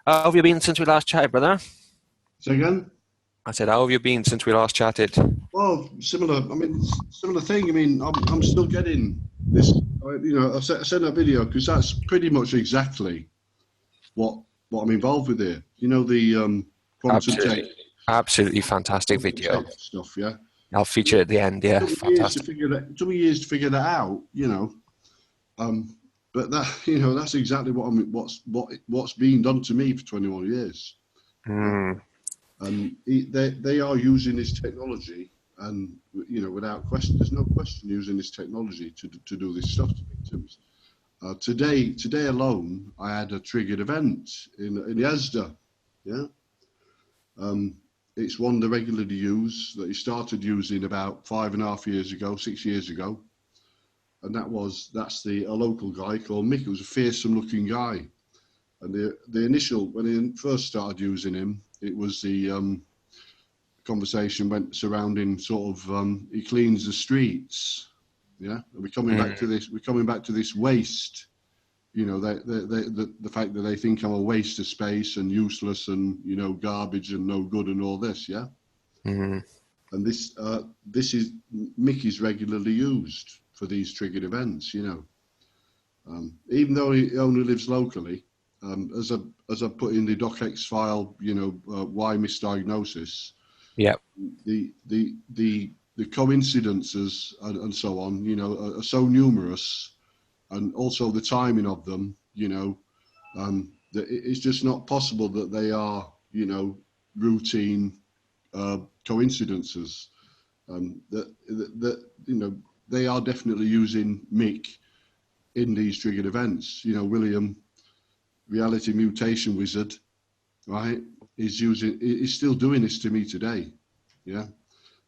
How have you been since we last chatted, brother? So again, I said, how have you been since we last chatted? well, similar. I mean, similar thing. I mean, I'm still getting this. I sent that video because that's pretty much exactly what I'm involved with here. You know, the quantum tape, Absolutely, absolutely fantastic quantum video. tape stuff. Yeah, I'll feature it at the end. it Yeah, took me years to fantastic. figure that. It took me years to figure that out. But that that's exactly what's been done to me for 21 years. Yeah. Mm, They are using this technology, and without question, there's no question using this technology to do this stuff to victims. Today alone, I had a triggered event in Yazda. Yeah, it's one they regularly use that he started using about 5.5 years ago, 6 years ago, and that's a local guy called Mick. It was a fearsome looking guy, and the initial when he first started using him, it was the conversation went surrounding sort of he cleans the streets. Yeah, and we're coming back to mm. this. We're coming back to this waste. The fact that they think I'm a waste of space and useless and garbage and no good and all this. Yeah, Mm. and this is Mickey's regularly used for these triggered events. Even though he only lives locally, as I put in the docx file, why misdiagnosis. Yeah, The coincidences and so on, are so numerous, and also the timing of them, that it's just not possible that they are, routine coincidences. That they are definitely using Mick in these triggered events. William, reality mutation wizard, right? He's still doing this to me today. Yeah.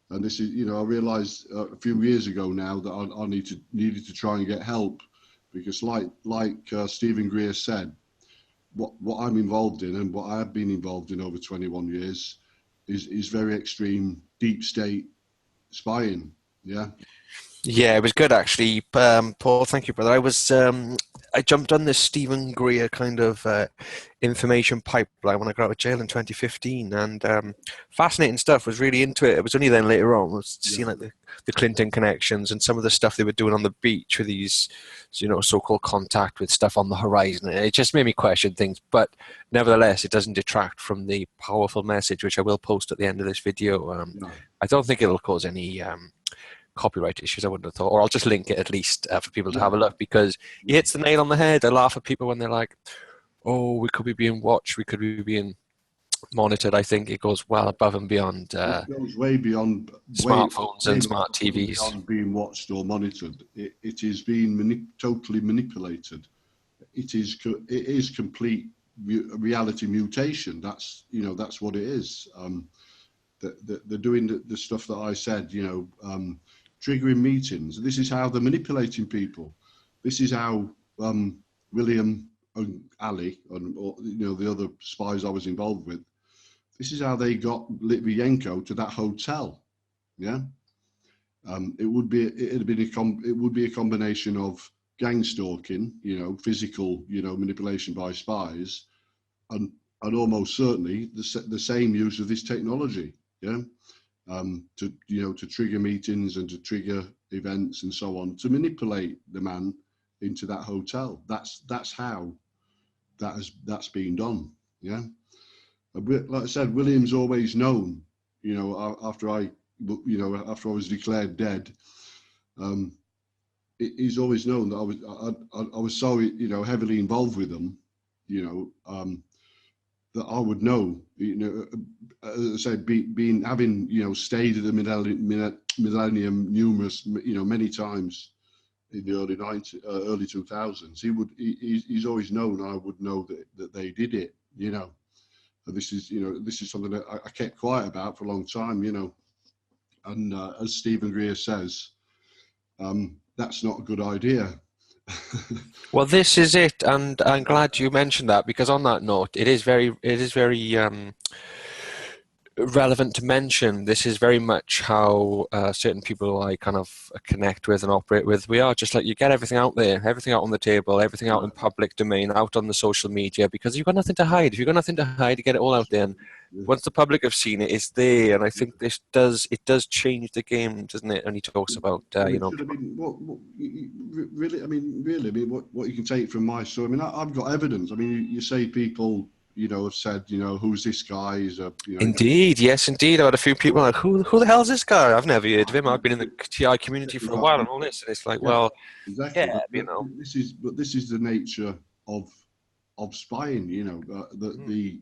And this is, I realized a few years ago now that I needed to try and get help, because like Stephen Greer said, what I'm involved in and what I have been involved in over 21 years is very extreme deep state spying. Yeah. yeah, it was good actually. Paul, thank you, brother. I jumped on this Stephen Greer kind of information pipeline when I got out of jail in 2015, and fascinating stuff. Was really into it. It was only then later on was Yeah. seeing like the Clinton connections and some of the stuff they were doing on the beach with these, so-called contact with stuff on the horizon. It just made me question things, but nevertheless, it doesn't detract from the powerful message, which I will post at the end of this video. Yeah. I don't think it'll cause any copyright issues, I wouldn't have thought, or I'll just link it at least for people to Yeah. have a look, because he hits the nail on the head. I laugh at people when they're like, "Oh, we could be being watched, we could be being monitored." I think it goes well above and beyond It goes way beyond, smartphones way and smart TVs. beyond being watched or monitored. It is being totally manipulated. It is complete reality mutation. That's what it is. They're doing the stuff that I said. Triggering meetings. This is how they're manipulating people. This is how William and Ali and the other spies I was involved with. This is how they got Litvinenko to that hotel. Yeah, it would be a combination of gang stalking, physical, manipulation by spies, and almost certainly the same use of this technology. Yeah, to trigger meetings and to trigger events and so on, to manipulate the man into that hotel. That's how that's been done. Yeah. Like I said, William's always known, after I was declared dead, he's always known that I was so, heavily involved with them, that I would know, as I said, having, stayed at the Millennium numerous, many times in the early 2000s, he's always known I would know that they did it, And this is something that I kept quiet about for a long time, and as Stephen Greer says, that's not a good idea. Well, this is it, and I'm glad you mentioned that, because on that note, it is very relevant to mention, this is very much how certain people I kind of connect with and operate with. We are just like, you get everything out there, everything out on the table, everything out in public domain, out on the social media, because you've got nothing to hide. If you've got nothing to hide, you get it all out there. And once the public have seen it, it's there. And I think it does change the game, doesn't it? And he talks about, you know, really, I mean, what you can take from my story. I mean, I've got evidence. I mean, you say people, you know, have said, you know, who's this guy? He's a, you know, indeed, yes, indeed. I've had a few people like, who the hell is this guy? I've never heard of him. I've been in the TI community for a while and all this, and it's like, well, exactly. yeah, But you know, this is the nature of spying. You know, the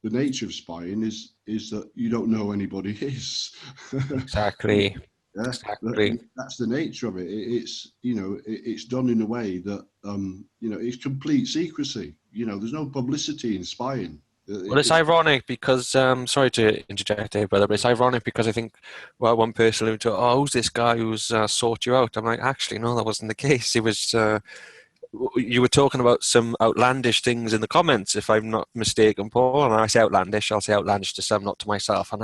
nature of spying is that you don't know who anybody is. exactly. Yeah, Exactly. that's the nature of it. It's, you know, it's done in a way that you know, it's complete secrecy. You know, there's no publicity in spying. Well, it's ironic because, sorry to interject here, brother, but it's ironic because I think, well, one person alluded to, oh, who's this guy who's sought you out? I'm like, actually, no, that wasn't the case. It was, you were talking about some outlandish things in the comments, if I'm not mistaken, Paul. And I say outlandish, I'll say outlandish to some, not to myself. And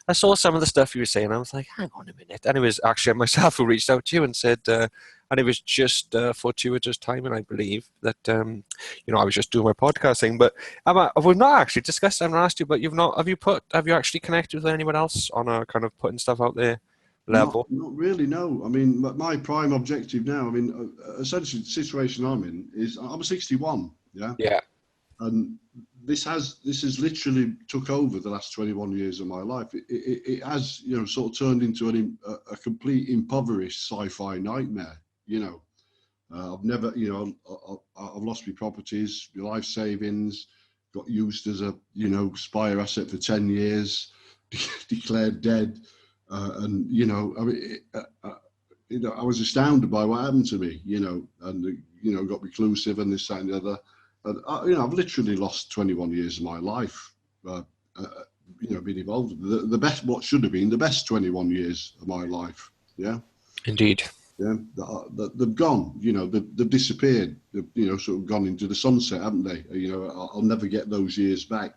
I saw some of the stuff you were saying. I was like, hang on a minute. And it was actually myself who reached out to you and said, and it was just fortuitous timing, I believe, that, you know, I was just doing my podcast thing. But we've not actually discussed, I haven't asked you, but have you actually connected with anyone else on a kind of putting stuff out there level? Not really, no. I mean, my prime objective now, I mean, essentially the situation I'm in is I'm 61, yeah? Yeah. And this has literally took over the last 21 years of my life. It has, you know, sort of turned into a complete impoverished sci-fi nightmare. You know, I've never, you know, I've lost my properties, my life savings, got used as a, you know, spy asset for 10 years, declared dead, and you know, I mean, you know, I was astounded by what happened to me. You know, and you know, got reclusive and this, that, and the other. And you know, I've literally lost 21 years of my life, you know, being involved. The best, what should have been the best 21 years of my life. Yeah. Indeed. Yeah. They've gone. You know, they've disappeared. They've, you know, sort of gone into the sunset, haven't they? You know, I'll never get those years back.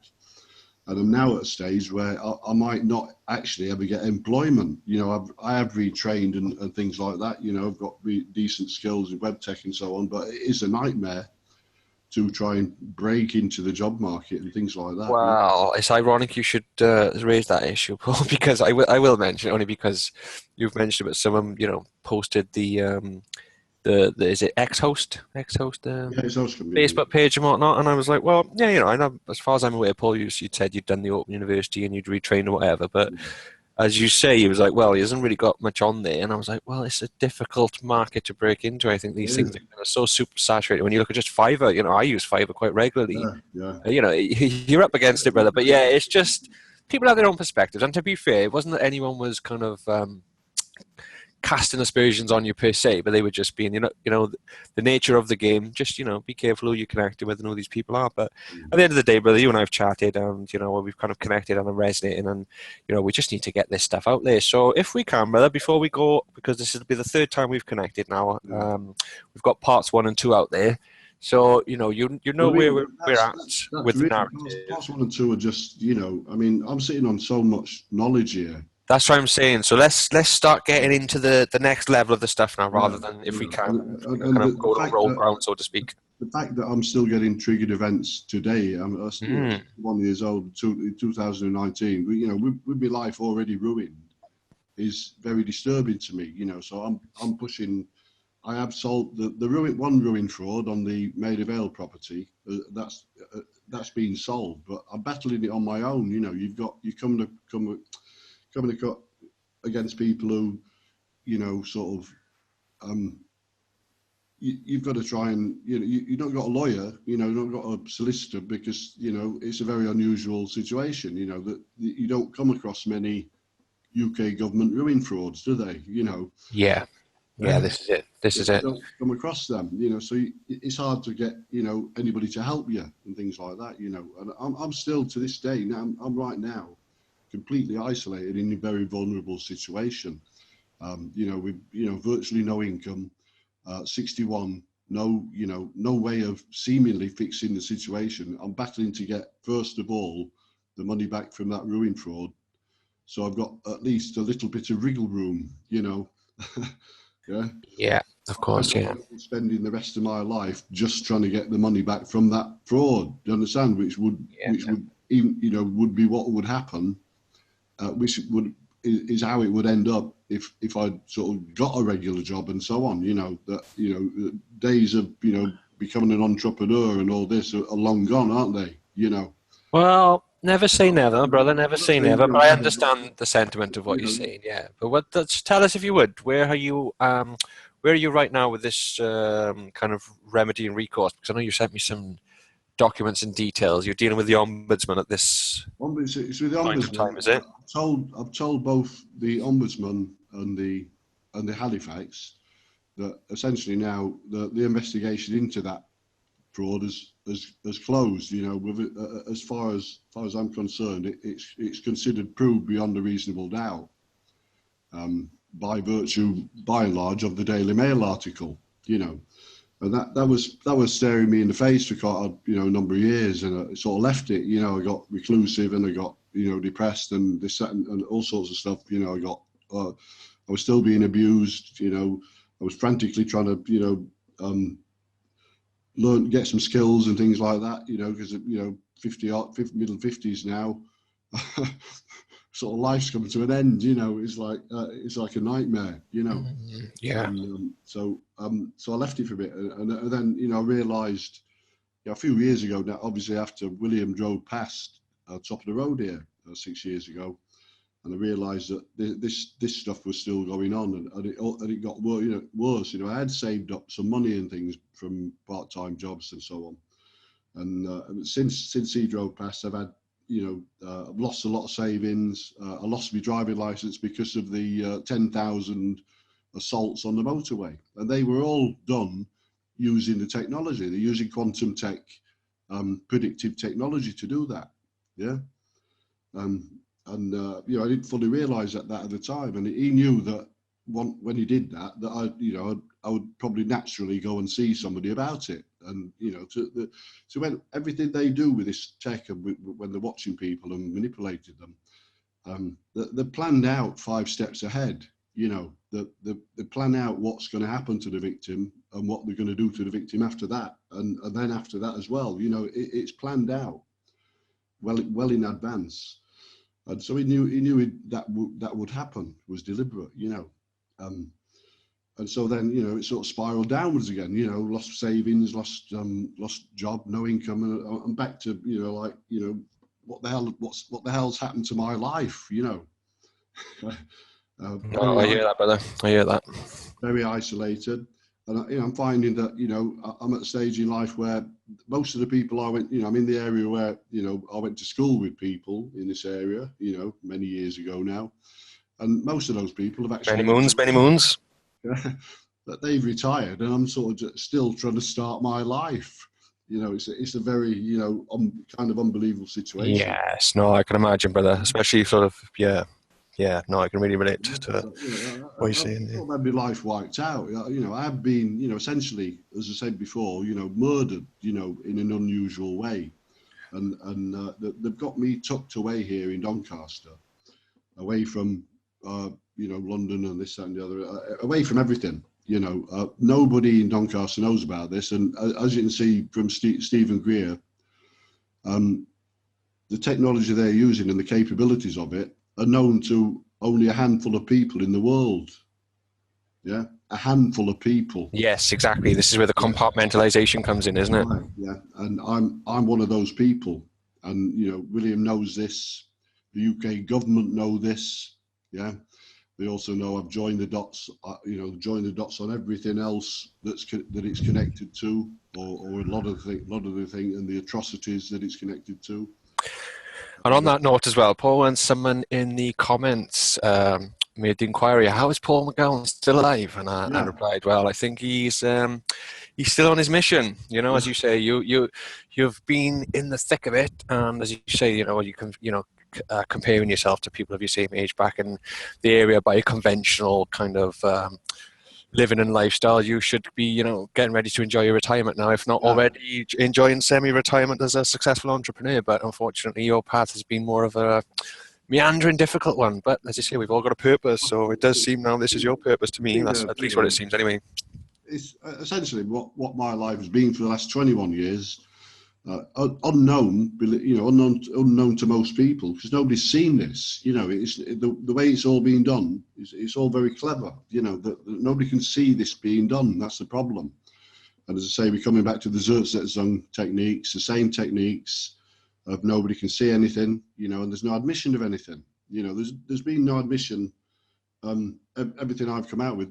And I'm now at a stage where I might not actually ever get employment. You know, I have retrained and things like that. You know, I've got decent skills in web tech and so on, but it is a nightmare to try and break into the job market and things like that. Well, it's ironic you should raise that issue, Paul, because I will mention it only because you've mentioned it. Someone, you know, posted the is it X-Host, Facebook page and whatnot, and I was like, well, yeah, you know, I know as far as I'm aware, Paul, you'd said you'd done the Open University and you'd retrained or whatever, but as you say, he was like, well, he hasn't really got much on there. And I was like, well, it's a difficult market to break into. I think these things are so super saturated. When you look at just Fiverr, you know, I use Fiverr quite regularly. Yeah. You know, you're up against it, brother. But yeah, it's just people have their own perspectives. And to be fair, it wasn't that anyone was kind of casting aspersions on you per se, but they were just being, you know, the nature of the game. Just, you know, be careful who you're connecting with and who these people are. But at the end of the day, brother, you and I have chatted, and you know, we've kind of connected and resonating, and you know, we just need to get this stuff out there. So if we can, brother, before we go, because this will be the third time we've connected now, we've got parts 1 and 2 out there. So you know, you know where we're at with the narrative. Parts 1 and 2 are just, you know, I mean, I'm sitting on so much knowledge here. That's what I'm saying. So let's start getting into the next level of the stuff now, rather than if we can kind of go to roll ground, so to speak. The fact that I'm still getting triggered events today, I'm still 1 year old, in 2019. You know, with my life already ruined, is very disturbing to me. You know, so I'm pushing. I have solved the ruin fraud on the Maida Vale property. That's been solved, but I'm battling it on my own. You know, you're coming against people who, you know, sort of, you've got to try and, you know, you don't got a lawyer, you know, you don't got a solicitor, because, you know, it's a very unusual situation, you know, that you don't come across many UK government ruin frauds, do they? You know? Yeah, this is it. This is it. Don't come across them, you know, so it's hard to get, you know, anybody to help you and things like that, you know, and I'm still to this day, now I'm right now completely isolated in a very vulnerable situation, you know, with, you know, virtually no income, 61, no way of seemingly fixing the situation. I'm battling to get, first of all, the money back from that ruin fraud. So I've got at least a little bit of wriggle room, you know. Yeah. Yeah, of course, yeah. Spending the rest of my life just trying to get the money back from that fraud. Do you understand? Which would even, you know, would be what would happen. Which is how it would end up if I'd sort of got a regular job and so on. You know, that, you know, days of, you know, becoming an entrepreneur and all this are long gone, aren't they? You know. Well, never say never, brother. Never say never. But I understand the sentiment of what you're saying. Yeah. But tell us, if you would, where are you right now with this kind of remedy and recourse? Because I know you sent me some documents and details. You're dealing with the ombudsman at this it's with the point of ombudsman. time, is it? I've told both the ombudsman and the Halifax that essentially now the investigation into that fraud has closed. You know, with as far as I'm concerned, it's considered proved beyond a reasonable doubt, by virtue, by and large, of the Daily Mail article. You know, and that was staring me in the face for quite a number of years, and I sort of left it. You know, I got reclusive and I got depressed and this and all sorts of stuff. You know, I was still being abused. You know, I was frantically trying to learn, get some skills and things like that, you know, because, you know, middle 50s now, sort of life's coming to an end, you know. It's like a nightmare, you know. Yeah. And, so I left it for a bit, and then, you know, I realised, a few years ago now, obviously after William drove past top of the road here 6 years ago, and I realised that this stuff was still going on, and it got worse. You know, I had saved up some money and things from part-time jobs and so on, and since he drove past, I've had, I've lost a lot of savings. I lost my driving licence because of the 10,000 assaults on the motorway, and they were all done using the technology. They're using quantum tech, predictive technology to do that. Yeah. I didn't fully realise that at the time, and he knew that when he did that I would probably naturally go and see somebody about it, and so when everything they do with this tech and when they're watching people and manipulating them, they're planned out 5 steps ahead. They plan out what's going to happen to the victim and what they're going to do to the victim after that, and then after that as well. It's planned out well in advance. And so he knew that would happen, was deliberate, and so then it sort of spiraled downwards again. Lost savings, lost job, no income, and I'm back to what the hell's happened to my life, No, I hear that, brother. I hear that. Very isolated. And I'm finding that I'm at a stage in life where most of the people I went, I'm in the area where I went to school with people in this area, many years ago now, and most of those people have actually many moons. That they've retired, and I'm sort of still trying to start my life. It's a very kind of unbelievable situation. Yes, no, I can imagine, brother. Especially sort of no, I can really relate to what you're saying. I've had my life wiped out. I've been, essentially, as I said before, murdered, in an unusual way. And they've got me tucked away here in Doncaster, away from, London and this, that, and the other, away from everything. Nobody in Doncaster knows about this. And as you can see from Stephen Greer, the technology they're using and the capabilities of it are known to only a handful of people in the world. Yeah, a handful of people. Yes, exactly. This is where the compartmentalization comes in, isn't it? Right, yeah, and I'm one of those people, and William knows this. The UK government know this. Yeah, they also know I've joined the dots. Joined the dots on everything else that it's connected to, or a lot of the thing and the atrocities that it's connected to. And on that note as well, Paul, when someone in the comments made the inquiry, how is Paul McGowan still alive? And I replied, well, I think he's still on his mission. As you say, you've been in the thick of it, and as you say, you can comparing yourself to people of your same age back in the area by a conventional kind of living and lifestyle, you should be, you know, getting ready to enjoy your retirement now, if not already enjoying semi-retirement as a successful entrepreneur. But unfortunately, your path has been more of a meandering, difficult one. But as you say, we've all got a purpose, so it does seem now this is your purpose to me. That's at least what it seems anyway. It's essentially what my life has been for the last 21 years. Unknown to most people, because nobody's seen this. You know, it's the way it's all being done. It's all very clever. You know, that nobody can see this being done. That's the problem. And as I say, we're coming back to the zersetsung techniques, the same techniques of nobody can see anything. You know, and there's no admission of anything. You know, there's been no admission. Everything I've come out with,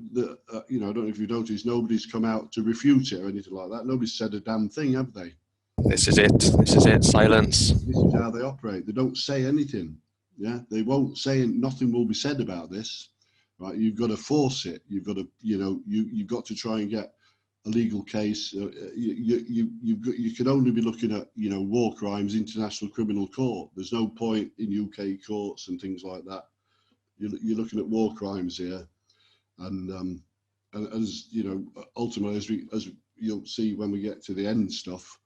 you know, I don't know if you've noticed, nobody's come out to refute it or anything like that. Nobody's said a damn thing, have they? This is it. This is it. Silence. This is how they operate. They don't say anything. Yeah, they won't say. Nothing will be said about this. Right? You've got to force it. You've got to, you know, you've got to try and get a legal case. You can only be looking at, you know, war crimes, international criminal court. There's no point in UK courts and things like that. You're looking at war crimes here, and as you know, ultimately, as you'll see when we get to the end stuff,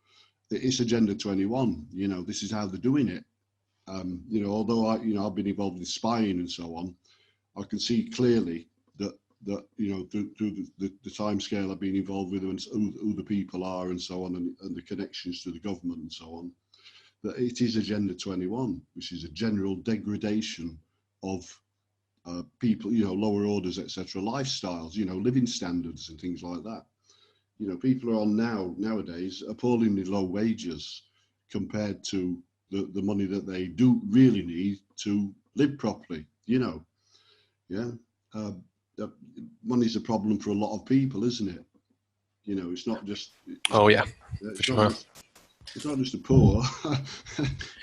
it's Agenda 21. You know, this is how they're doing it. You know, although I've been involved in spying and so on, I can see clearly that you know, through the time scale I've been involved with, and who the people are and so on, and the connections to the government and so on, that it is Agenda 21, which is a general degradation of people, you know, lower orders, etc., lifestyles, you know, living standards and things like that. You know, people are on nowadays appallingly low wages compared to the money that they do really need to live properly. You know, yeah, money's a problem for a lot of people, isn't it? You know, it's not just. It's not just the poor.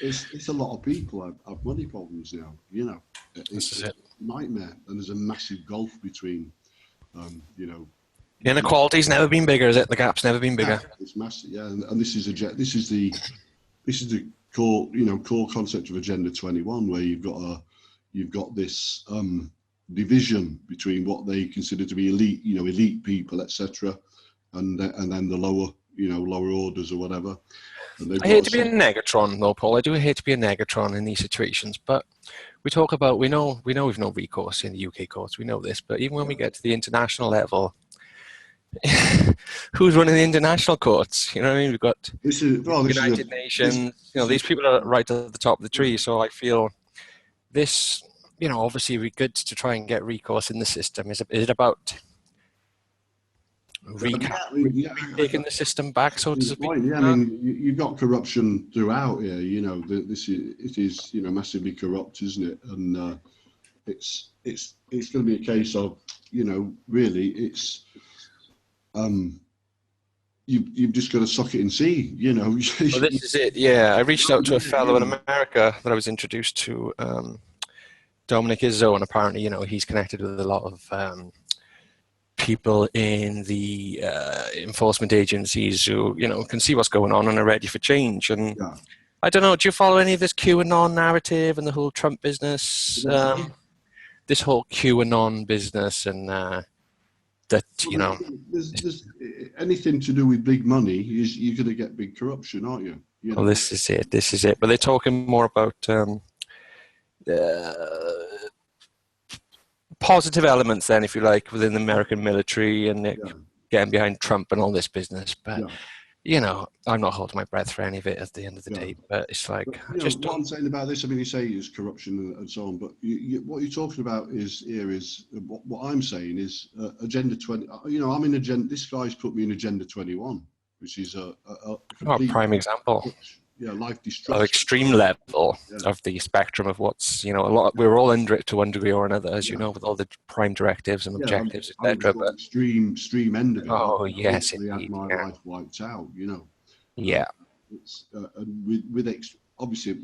it's a lot of people have money problems now. You know, it's a nightmare, and there's a massive gulf between, you know. Inequality's never been bigger, is it? The gap's never been bigger. It's massive, yeah. And this is the core concept of Agenda 21, where you've got this division between what they consider to be elite people, etc., and then the lower orders or whatever. I hate to be a negatron, though, Paul. I do hate to be a negatron in these situations, but we know we've no recourse in the UK courts. We know this, but even when we get to the international level, who's running the international courts? You know what I mean? We've got United Nations. You know, these people are right at the top of the tree. So I feel this, you know, obviously it'd be good to try and get recourse in the system. Is it about taking the system back, so to speak? Yeah, I mean, you've got corruption throughout here. You know, it is you know, massively corrupt, isn't it? And it's going to be a case of, you know, really, it's you've just got to suck it and see. You know. Well, this is it. Yeah, I reached out to a fellow in America that I was introduced to, Dominic Izzo, and apparently, you know, he's connected with a lot of people in the enforcement agencies who, you know, can see what's going on and are ready for change. And I don't know, do you follow any of this QAnon narrative and the whole Trump business? This whole QAnon business and that, you know... There's anything to do with big money, you're going to get big corruption, aren't you? You know? Well, this is it. But they're talking more about... positive elements then, if you like, within the American military and getting behind Trump and all this business. But, you know, I'm not holding my breath for any of it at the end of the day. But it's like, what I'm saying about this, I mean, you say it's corruption and so on, but what you're talking about is what I'm saying is Agenda 20. You know, I'm in Agenda, this guy's put me in Agenda 21, which is a prime example. Life destruction. Of extreme level of the spectrum of what's, you know, we're all under it to one degree or another, as you know, with all the prime directives and objectives, etc. But extreme end of it. Oh yes, indeed. I had my life wiped out, you know. Yeah. It's obviously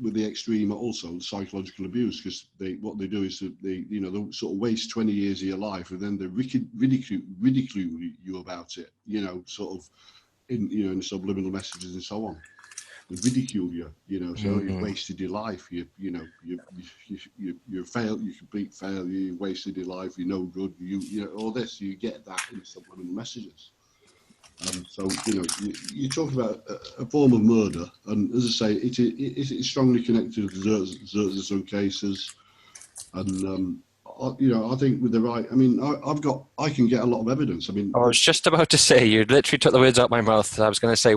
with the extreme also psychological abuse, because what they do is they sort of waste 20 years of your life and then they ridicule you about it, you know, sort of in subliminal messages and so on. ridicule you, so you've Mm. wasted your life. You failed, you complete failure, you wasted your life, you're no good, all this, you get that in subliminal messages. So, you talk about a form of murder, and as I say, it is strongly connected to zersetsung cases, and I think with the right, I mean, I can get a lot of evidence. I mean, I was just about to say, you literally took the words out of my mouth. I was going to say,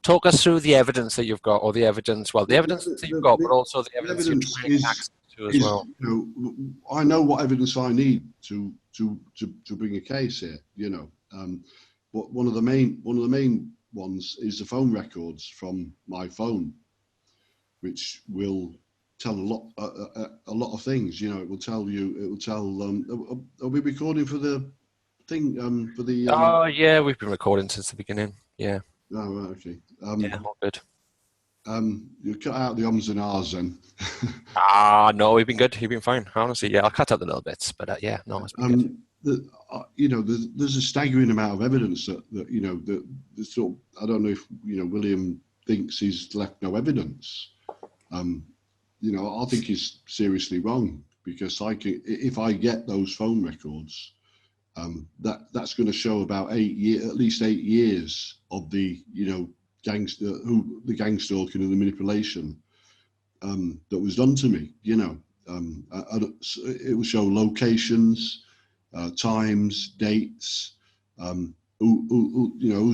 talk us through the evidence that you've got, or the evidence, well, the evidence that you've got, but also the evidence you're trying to access to as well. I know what evidence I need to bring a case here, but one of the main ones is the phone records from my phone, which will tell a lot of things. It will tell. Are we recording for the thing? For the. Oh yeah, we've been recording since the beginning. Yeah. Oh, right, okay. Yeah, all good. You cut out the ums and ahs then. No, we've been good. You've been fine. Honestly, yeah, I'll cut out the little bits, but yeah, no, it's been good. There's a staggering amount of evidence that sort of, I don't know if William thinks he's left no evidence. I think he's seriously wrong, because if I get those phone records, that's going to show about at least 8 years of the gang stalking and the manipulation that was done to me. It will show locations, times, dates, who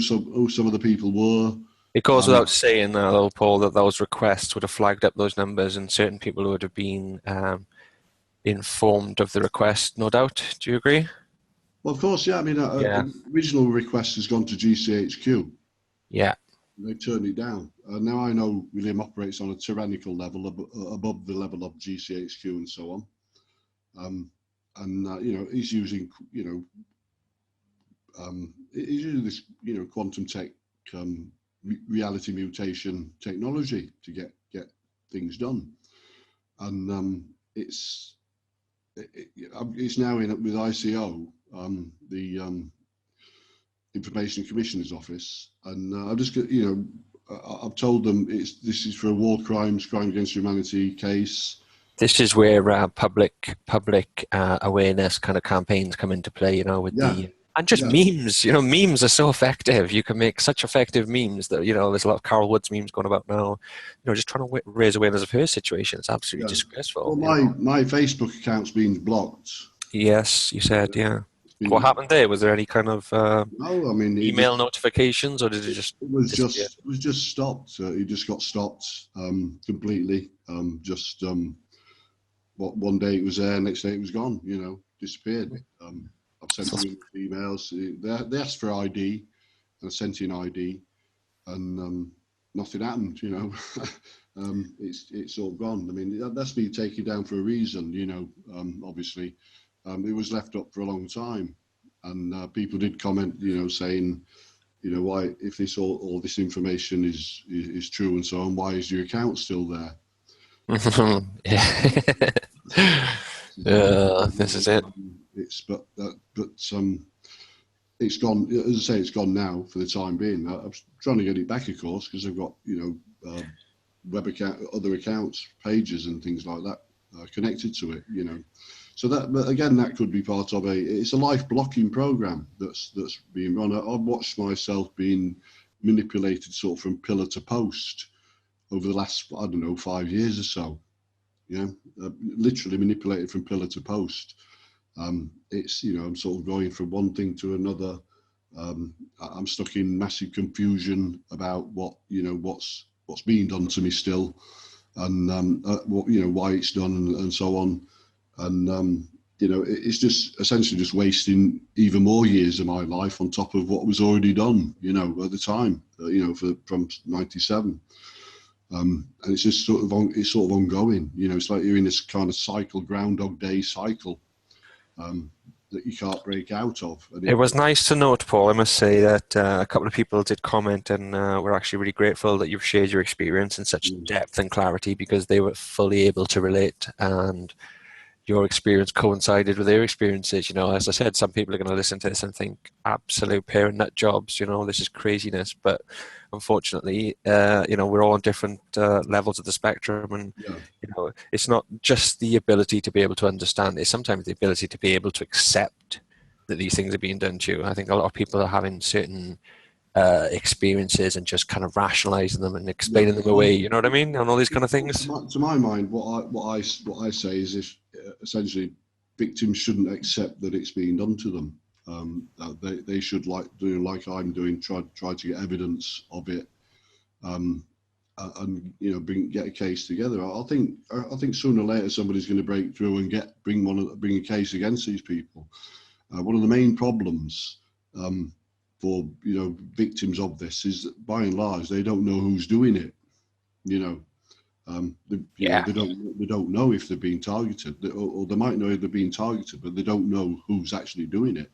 some of the people were. It goes without saying, though, Paul, that those requests would have flagged up those numbers, and certain people would have been informed of the request, no doubt. Do you agree? Well, of course, yeah. I mean, original request has gone to GCHQ. Yeah. They turned it down. Now I know William operates on a tyrannical level above the level of GCHQ and so on. He's using, this, quantum tech, reality mutation technology to get things done, and it's now in with ICO, the Information Commissioner's Office, and I've told them this is for a war crimes, crime against humanity case. This is where public awareness kind of campaigns come into play, with and just memes. Memes are so effective. You can make such effective memes that there's a lot of Carol Woods memes going about now. Just trying to raise awareness of her situation. It's absolutely disgraceful. Well, my Facebook account's been blocked. Yes, you said, yeah. What happened there? Was there any kind of email notifications, or did it just? It was just stopped. It just got stopped completely. One day it was there, next day it was gone. Disappeared. I've sent them emails. They asked for ID, and I sent in ID, and nothing happened. It's all gone. I mean, that's been taken down for a reason. Obviously. It was left up for a long time, and people did comment, saying, why, if all this information is true and so on, why is your account still there? This is it. It's gone. As I say, it's gone now for the time being. I'm trying to get it back, of course, because I've got web account, other accounts, pages, and things like that connected to it. So but again, that could be part of it's a life blocking program that's being run. I've watched myself being manipulated sort of from pillar to post over the last, 5 years or so. Literally manipulated from pillar to post. It's, I'm sort of going from one thing to another. I'm stuck in massive confusion about what's being done to me still, and why it's done and so on. And it's just essentially just wasting even more years of my life on top of what was already done, at the time, from 97. And it's just sort of ongoing. It's like you're in this kind of cycle, Groundhog Day cycle, that you can't break out of. And it was nice to note, Paul, I must say, that a couple of people did comment, and we're actually really grateful that you've shared your experience in such depth and clarity, because they were fully able to relate, and your experience coincided with their experiences. You know, as I said, some people are going to listen to this and think, absolute parent nut jobs, you know, this is craziness. But unfortunately, you know, we're all on different levels of the spectrum. And, Yeah. you know, it's not just the ability to be able to understand, it's sometimes the ability to be able to accept that these things are being done to you. I think a lot of people are having certain experiences and just kind of rationalizing them and explaining them away, you know what I mean, and all these kind of things. To my mind, what I say is, if essentially victims shouldn't accept that it's being done to them. They should, like I'm doing, try to get evidence of it, and you know, get a case together. I think sooner or later somebody's going to break through and bring a case against these people. One of the main problems for, you know, victims of this is that by and large they don't know who's doing it. You know, they don't know if they're being targeted, or they might know if they're being targeted, but they don't know who's actually doing it.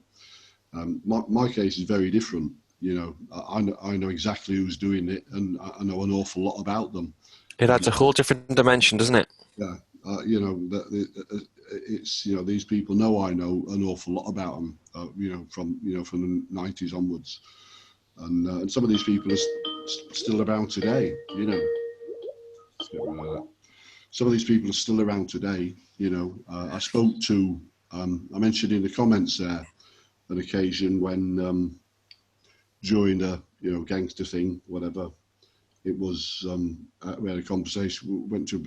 My case is very different. You know, I know exactly who's doing it, and I know an awful lot about them. It adds a whole different dimension, doesn't it? Yeah, you know, it's, you know, these people know I know an awful lot about them. You know, from the 90s onwards, and some of these people are still around today. You know, some of these people are still around today. You know, I spoke to, I mentioned in the comments there an occasion when during a, you know, gangster thing, whatever, it was, we had a conversation. We went to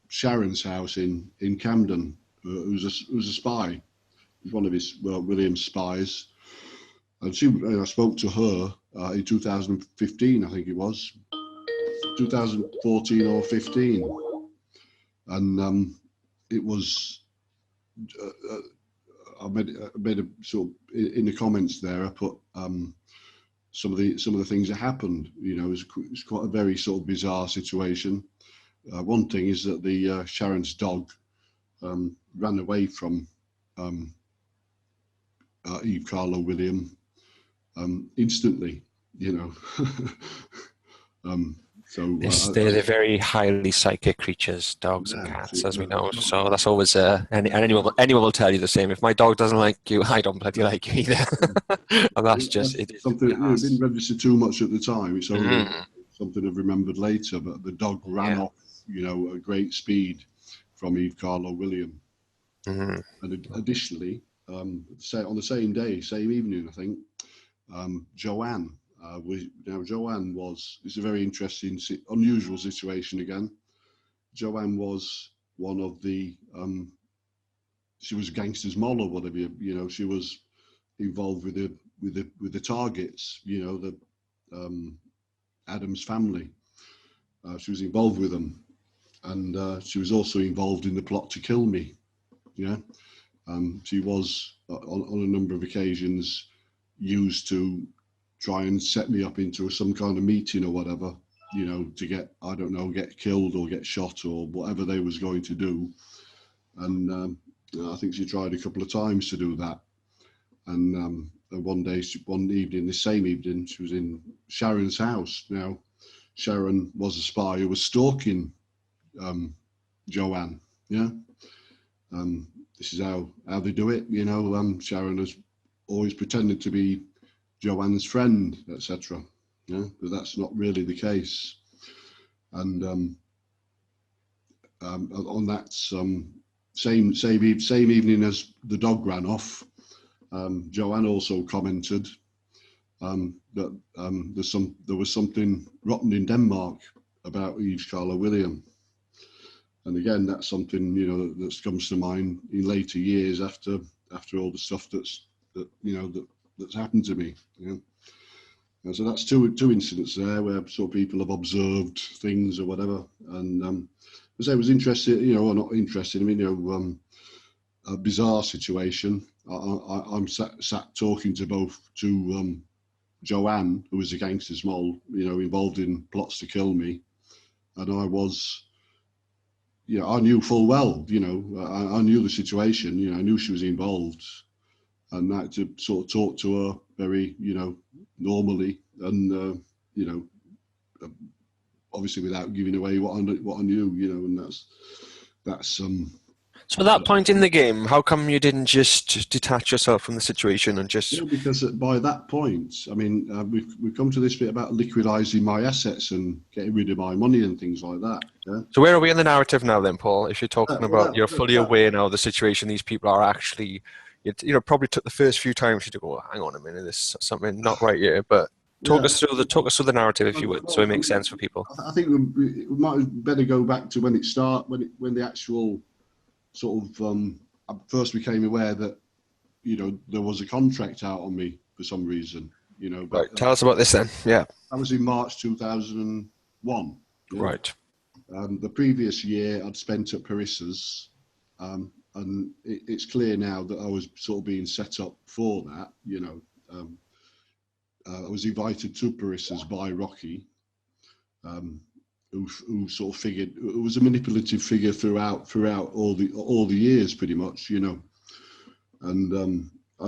Sharon's house in Camden, who's a spy, one of his, William's spies, and I spoke to her in 2015, I think it was 2014 or 15, and it was. I made a sort of, in the comments there, I put some of the things that happened. You know, it's quite a very sort of bizarre situation. One thing is that the Sharon's dog ran away from Eve Carlo William instantly. You know, so They're very highly psychic creatures, dogs and cats, as we know. So that's always and anyone will tell you the same. If my dog doesn't like you, I don't bloody like you either. And that's just it. Something, you know, didn't register too much at the time. It's only something I've remembered later. But the dog ran off, you know, at great speed from Eve Carlo William. And additionally, on the same day, same evening, I think, Joanne. Joanne it's a very interesting, unusual situation again. Joanne was one of the, she was a gangster's moll or whatever, you know, she was involved with the targets, you know, the Adams family. She was involved with them, and she was also involved in the plot to kill me. Yeah, she was on a number of occasions used to try and set me up into some kind of meeting or whatever, you know, to get, I don't know, get killed or get shot or whatever they was going to do. And I think she tried a couple of times to do that. And one evening, the same evening, she was in Sharon's house. Now, Sharon was a spy who was stalking Joanne. Yeah. This is how they do it. You know, Sharon has always pretended to be Joanne's friend, etc. Yeah, but that's not really the case. And on that same evening as the dog ran off, Joanne also commented that there was something rotten in Denmark about Eve Carlo William. And again, that's something, you know, that comes to mind in later years after all the stuff that's happened to me. You know? And so that's two incidents there where sort of people have observed things or whatever. And as I was interested, you know, or not interested, I mean, you know, a bizarre situation. I'm sat talking to Joanne, who was a gangster's moll, you know, involved in plots to kill me, and I was. You know, I knew full well, you know, I knew the situation, you know, I knew she was involved, and I had to sort of talk to her very, you know, normally, and, you know, obviously without giving away what I knew, you know, and that's So at that point in the game, how come you didn't just detach yourself from the situation and just... Well, because by that point, I mean, we've come to this bit about liquidising my assets and getting rid of my money and things like that. Yeah? So where are we in the narrative now then, Paul? If you're talking about, you're fully that, aware now of the situation, these people are actually, you know, probably took the first few times you to go, hang on a minute, there's something not right here. But talk us through the narrative, if you would, so it makes sense for people. I think we might better go back to when the actual sort of first became aware that, you know, there was a contract out on me for some reason, you know. But, right, tell us about this then. Yeah. That was in March 2001. Yeah? Right. The previous year I'd spent at Parissa's, and it's clear now that I was sort of being set up for that, you know. I was invited to Parissa's by Rocky, who sort of figured, who was a manipulative figure throughout all the years, pretty much, you know. And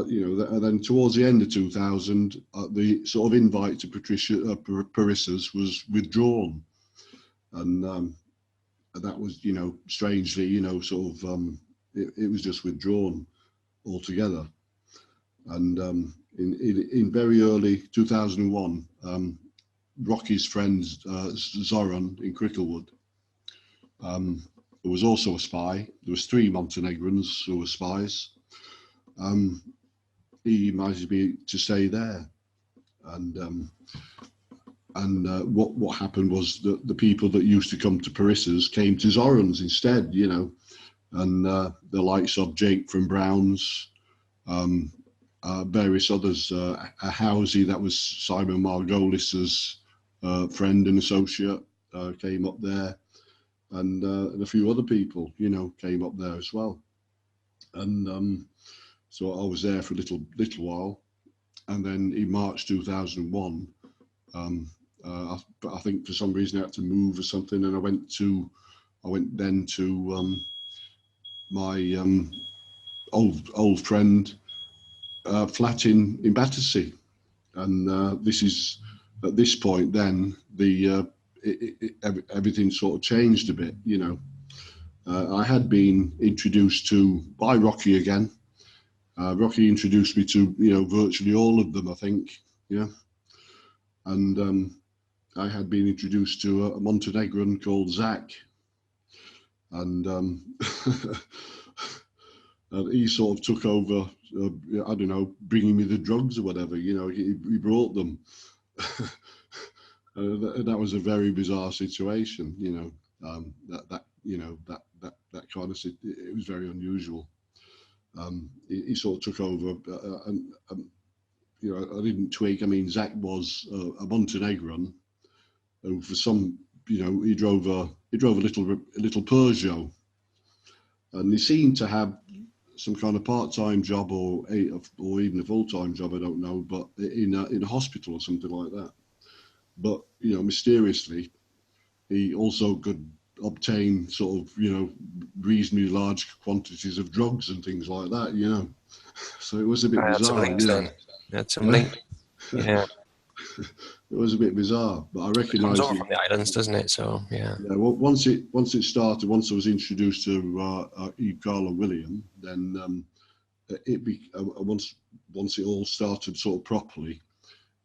you know, and then towards the end of 2000, the sort of invite to Parissa's was withdrawn, and that was, you know, strangely, you know, sort of it was just withdrawn altogether. And in very early 2001, Rocky's friend Zoran in Cricklewood, who was also a spy. There was 3 Montenegrins who were spies. He invited me to stay there, and what happened was that the people that used to come to Parissa's came to Zoran's instead, you know, and the likes of Jake from Brown's, various others, a Housey, that was Simon Margolis's friend and associate, came up there, and a few other people, you know, came up there as well, and so I was there for a little while, and then in March 2001, I think for some reason I had to move or something, and I went then to my old friend flat in Battersea, and this is at this point then everything sort of changed a bit, you know. I had been introduced to by Rocky again. Rocky introduced me to, you know, virtually all of them, I think, yeah. And I had been introduced to a Montenegrin called Zach, and and he sort of took over, I don't know, bringing me the drugs or whatever, you know. He brought them. That was a very bizarre situation, you know. That kind of, it was very unusual. He sort of took over, and you know, I didn't twig. I mean, Zach was a Montenegrin who, for some, you know, he drove a little Peugeot, and he seemed to have some kind of part-time job or even a full-time job, I don't know, but in a hospital or something like that. But, you know, mysteriously, he also could obtain sort of, you know, reasonably large quantities of drugs and things like that, you know. So it was a bit bizarre. That's some link. Yeah. It was a bit bizarre, but I recognised it. Comes over from the islands, doesn't it? So yeah. Yeah. Well, once it started, once I was introduced to Eve, Carl, and William, then once it all started sort of properly,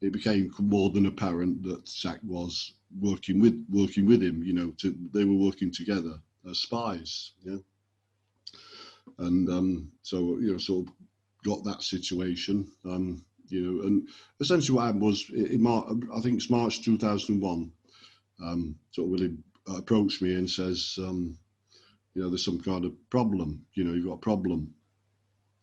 it became more than apparent that Zach was working with him. You know, they were working together as spies. Yeah. And so, you know, sort of got that situation. You know, and essentially what happened was, I think it's March 2001, sort of William approached me and says, you know, there's some kind of problem, you know, you've got a problem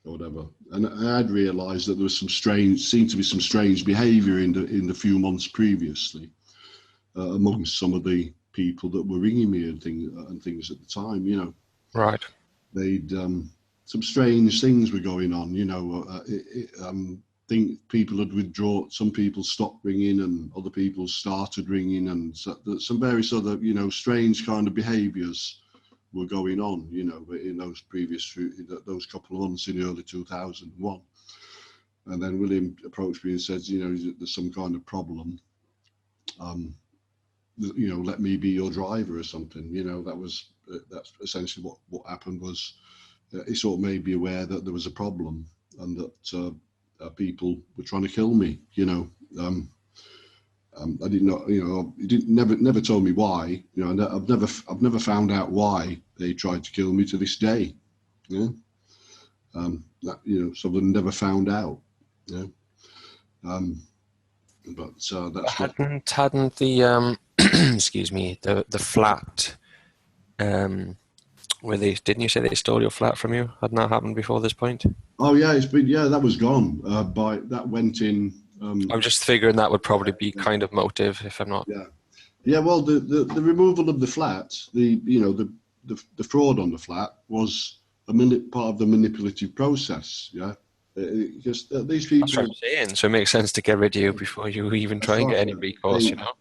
or whatever. And I had realised that there was seemed to be some strange behaviour in the few months previously amongst some of the people that were ringing me and things at the time, you know. Right. They'd, some strange things were going on, you know. Think people had withdrawn, some people stopped ringing and other people started ringing, and some various other, you know, strange kind of behaviours were going on, you know, in those couple of months in early 2001. And then William approached me and said, you know, there's some kind of problem, you know, let me be your driver or something, you know. That's essentially what happened was, it sort of made me aware that there was a problem and that people were trying to kill me. You know, I didn't know. You know, he didn't never told me why. You know, and I've never found out why they tried to kill me to this day. Yeah, that, you know, some of them never found out. Yeah, but that's Hadn't the excuse me, the flat where they didn't you say they stole your flat from you? Hadn't that happened before this point? Oh yeah, that was gone. That went in. I'm just figuring that would probably be kind of motive, if I'm not. Yeah. Well, the removal of the flat, the fraud on the flat was part of the manipulative process. Yeah, because these people. That's what I'm saying. So it makes sense to get rid of you before you even try and get any recourse. You know.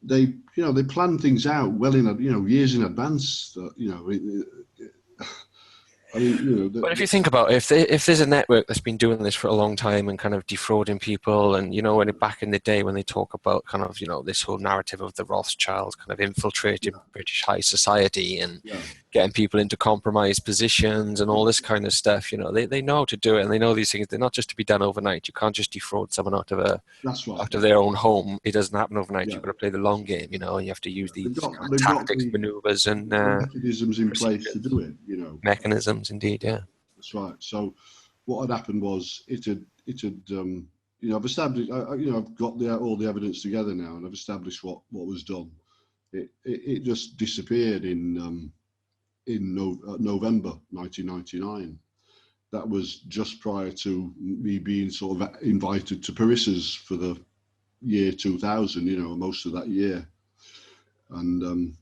They plan things out well in years in advance. I mean, But if you think about it, if there's a network that's been doing this for a long time and kind of defrauding people, and back in the day when they talk about kind of this whole narrative of the Rothschilds kind of infiltrating British high society and getting people into compromised positions and all this kind of stuff, they know how to do it, and they know these things. They're not just to be done overnight. You can't just defraud someone out of their own home. It doesn't happen overnight. You've got to play the long game, and you have to use these tactics, maneuvers, and mechanisms in place to do it. Mechanisms. Indeed, yeah. That's right. So what had happened was it had I've established, I've got all the evidence together now, and I've established what was done. It just disappeared in November 1999. That was just prior to me being sort of invited to Paris's for the year 2000, most of that year. And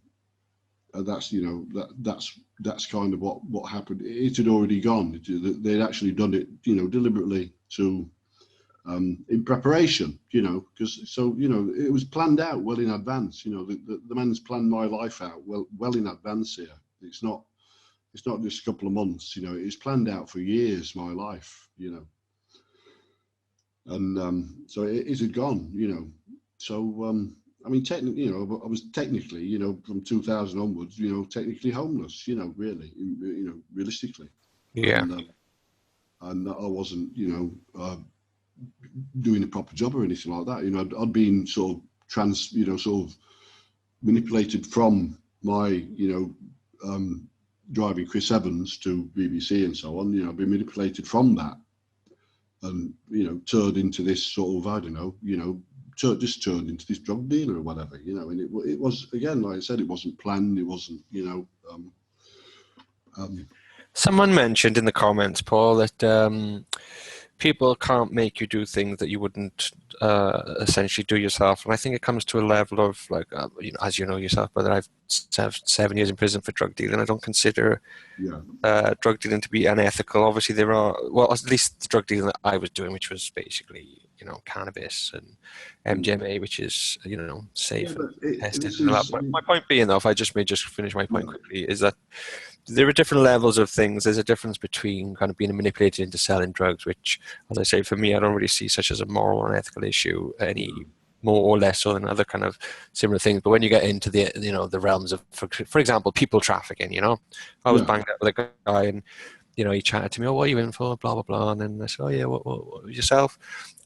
that's kind of what happened. It had already gone. They'd actually done it, deliberately in preparation, because it was planned out well in advance. The man's planned my life out well in advance here. It's not just a couple of months. It's planned out for years, my life. And so it had gone. So. I mean, technically, I was technically, from 2000 onwards, technically homeless, really, realistically. Yeah. And I wasn't, doing a proper job or anything like that. I'd been sort of manipulated from my, driving Chris Evans to BBC and so on. I've been manipulated from that, and turned into this sort of, I don't know, just turned into this drug dealer or whatever, and it was, again, like I said, it wasn't planned. It wasn't, Someone mentioned in the comments, Paul, that people can't make you do things that you wouldn't essentially do yourself. And I think it comes to a level of, like, as you know yourself, brother, I've served 7 years in prison for drug dealing. I don't consider drug dealing to be unethical. Obviously, there are, well, at least the drug dealing that I was doing, which was basically, cannabis and MDMA, which is, safe and tested. My point being, though, if I just may just finish my point quickly, is that there are different levels of things. There's a difference between kind of being manipulated into selling drugs, which, as I say, for me, I don't really see such as a moral or ethical issue any more or less so than other kind of similar things. But when you get into the, the realms of, for example, people trafficking, I was banged up with a guy, and he chatted to me, "Oh, what are you in for?" Blah blah blah, and then I said, "Oh yeah, what yourself?"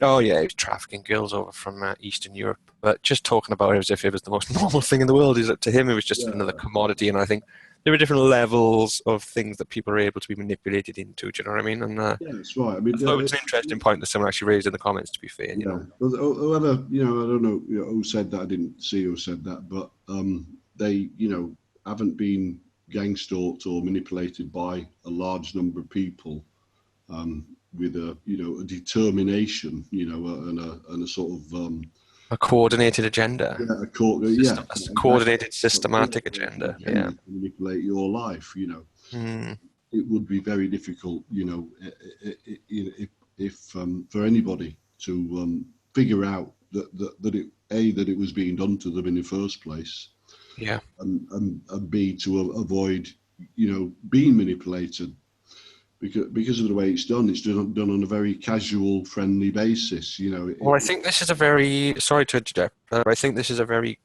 "Oh yeah, he was trafficking girls over from Eastern Europe," but just talking about it as if it was the most normal thing in the world. Is that to him it was just another commodity, and I think there are different levels of things that people are able to be manipulated into. Do you know what I mean? And that's right. I mean, it was an interesting point that someone actually raised in the comments. To be fair, whoever, I don't know, who said that. I didn't see who said that, but they, haven't been gang stalked or manipulated by a large number of people with a determination, and a sort of a coordinated agenda. A coordinated, systematic agenda. Yeah. To manipulate your life. It would be very difficult, if for anybody to figure out that it was being done to them in the first place. Yeah. And B, to avoid, being manipulated, because of the way it's done on a very casual, friendly basis. Well, I think this is a very, sorry to interject, but I think this is a very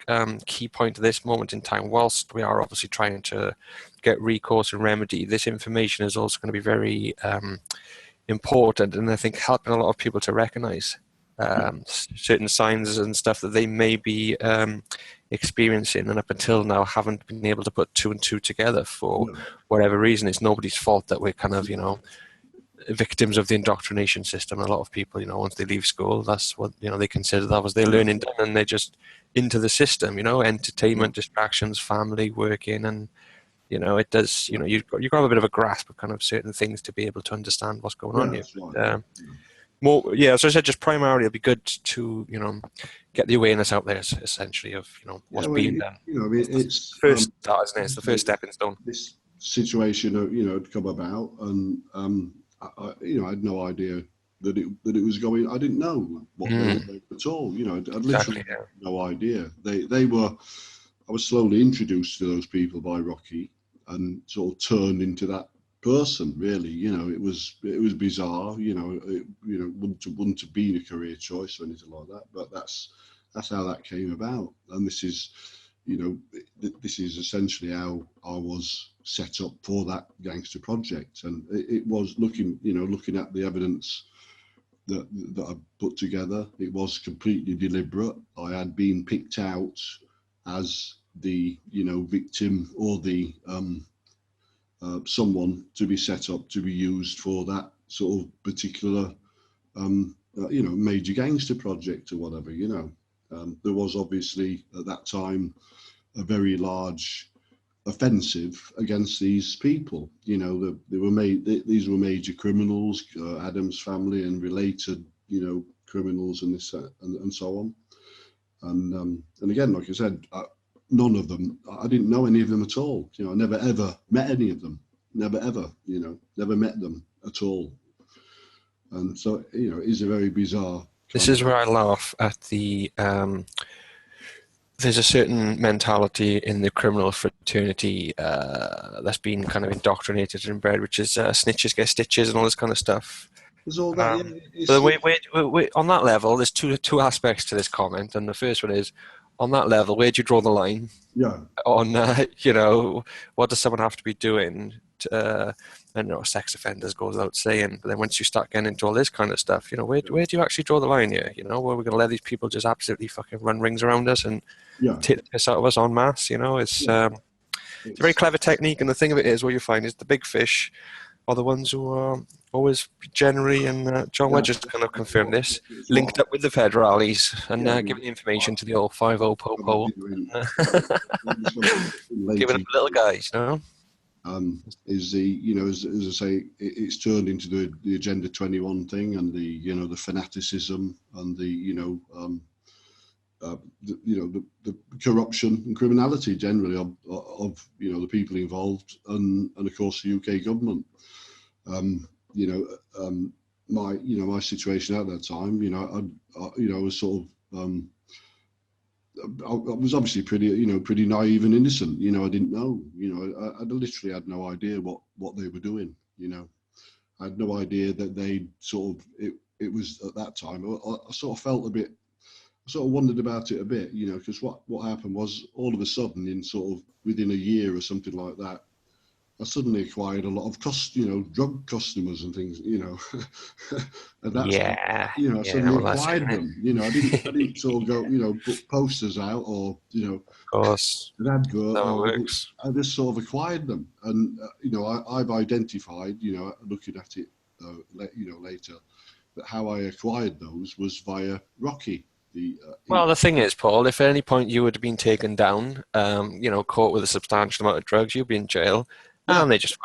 key point at this moment in time. Whilst we are obviously trying to get recourse and remedy, this information is also going to be very important, and I think helping a lot of people to recognise certain signs and stuff that they may be experiencing, and up until now haven't been able to put two and two together for whatever reason. It's nobody's fault that we're kind of, victims of the indoctrination system. A lot of people, once they leave school, that's what, they consider that was their learning done, and they're just into the system, entertainment, distractions, family, working, and it does, you've got to have a bit of a grasp of kind of certain things to be able to understand what's going on here. Right. More, as I said, just primarily it'd be good to, get the awareness out there, essentially, of, what's being done. It's the first start, isn't it? It's the first stepping stone. This situation, had come about, and I had no idea that it was going. I didn't know what they were doing at all. I'd literally no idea. I was slowly introduced to those people by Rocky, and sort of turned into that person. Really, it was bizarre. Wouldn't have been a career choice or anything like that. But that's how that came about. And this is, this is essentially how I was set up for that gangster project. And it was looking at the evidence that I put together. It was completely deliberate. I had been picked out as the victim, or the someone to be set up to be used for that sort of particular major gangster project or whatever. There was obviously at that time a very large offensive against these people. These were major criminals, Adam's family and related criminals, and this and so on. And again, like I said, none of them, I didn't know any of them at all. I never ever met any of them. Never ever, never met them at all. And so, it is a very bizarre. This is where I laugh at the. There's a certain mentality in the criminal fraternity that's been kind of indoctrinated and bred, which is snitches get stitches and all this kind of stuff. There's all that. But wait, on that level, there's two aspects to this comment, and the first one is, on that level, where do you draw the line? Yeah. On what does someone have to be doing? I know sex offenders goes without saying, but then once you start getting into all this kind of stuff, where do you actually draw the line here? Where we're going to let these people just absolutely fucking run rings around us and take the piss out of us en masse? It's a very clever technique, and the thing of it is, what you find is the big fish are the ones who are always generally, and John Wedge just kind of confirmed this, linked up with the federales and giving the information to the old 5-0 po-po, giving them little guys, is the, as I say, it's turned into the Agenda 21 thing, and the, the fanaticism, and the, the corruption and criminality generally of the people involved, and of course the UK government. My situation at that time, I was sort of, I was obviously pretty naive and innocent. I didn't know. I literally had no idea what they were doing. I had no idea that they sort of. It was at that time. I sort of felt a bit. I sort of wondered about it a bit, because what happened was, all of a sudden, in sort of within a year or something like that, I suddenly acquired a lot of drug customers and things, and that's, I suddenly acquired them. I didn't sort of go, put posters out or, of course, an advert. No, it works. I just sort of acquired them, and I've identified, looking at it, later, that how I acquired those was via Rocky. Well, the thing is, Paul, if at any point you would have been taken down, caught with a substantial amount of drugs, you'd be in jail. And they just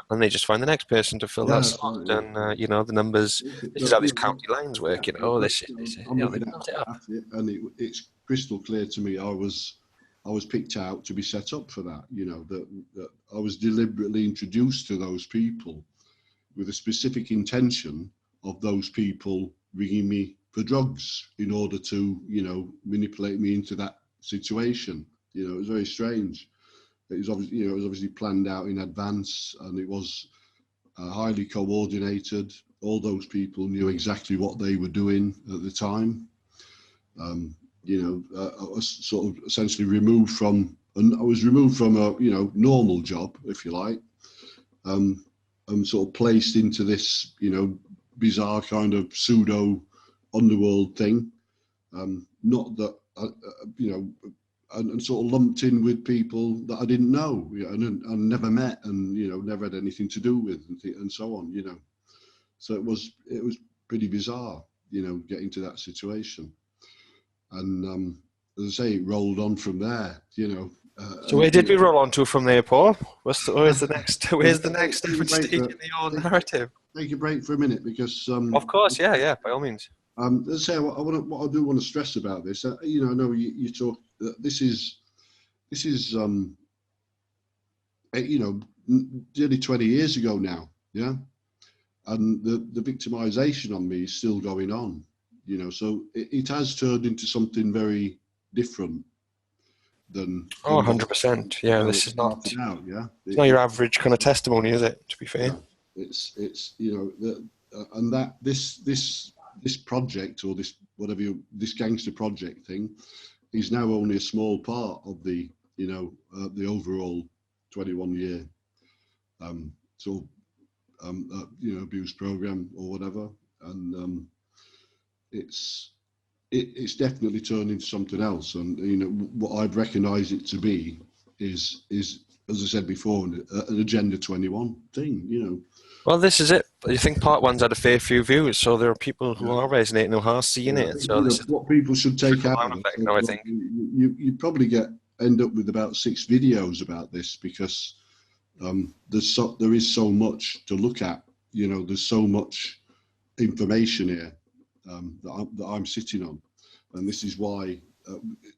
find the next person to fill that slot, and the numbers. This is how these county lines work. They built it up. And it's crystal clear to me. I was picked out to be set up for that. That I was deliberately introduced to those people with a specific intention of those people ringing me for drugs in order to manipulate me into that situation. It was very strange. It was obviously, planned out in advance, and it was highly coordinated. All those people knew exactly what they were doing at the time. I was sort of essentially removed from, and I was removed from a normal job, if you like, and sort of placed into this bizarre kind of pseudo underworld thing. Not that and sort of lumped in with people that I didn't know and never met, and never had anything to do with, and so on. So it was pretty bizarre, getting to that situation. And as I say, it rolled on from there, So where did we roll on to from there, Paul? Where's the next different stage in your narrative? Take a break for a minute, because of course, yeah, by all means. Let's say what I do want to stress about this. I know you talk. This is nearly 20 years ago now, yeah, and the victimization on me is still going on. So it has turned into something very different than 100%. Yeah, this is not now. Yeah, it's not your average kind of testimony, is it? To be fair, yeah. It's and that this project, or this this gangster project thing, is now only a small part of the the overall 21-year abuse program or whatever, and it's definitely turned into something else. And what I'd recognise it to be is as I said before, an Agenda 21 thing. Well, this is it. You think part one's had a fair few views, so there are people who are resonating, who are seeing it. So this is what people should take out of it. Now, I think you probably end up with about 6 videos about this, because there is so much to look at. There's so much information here that I'm sitting on, and this is why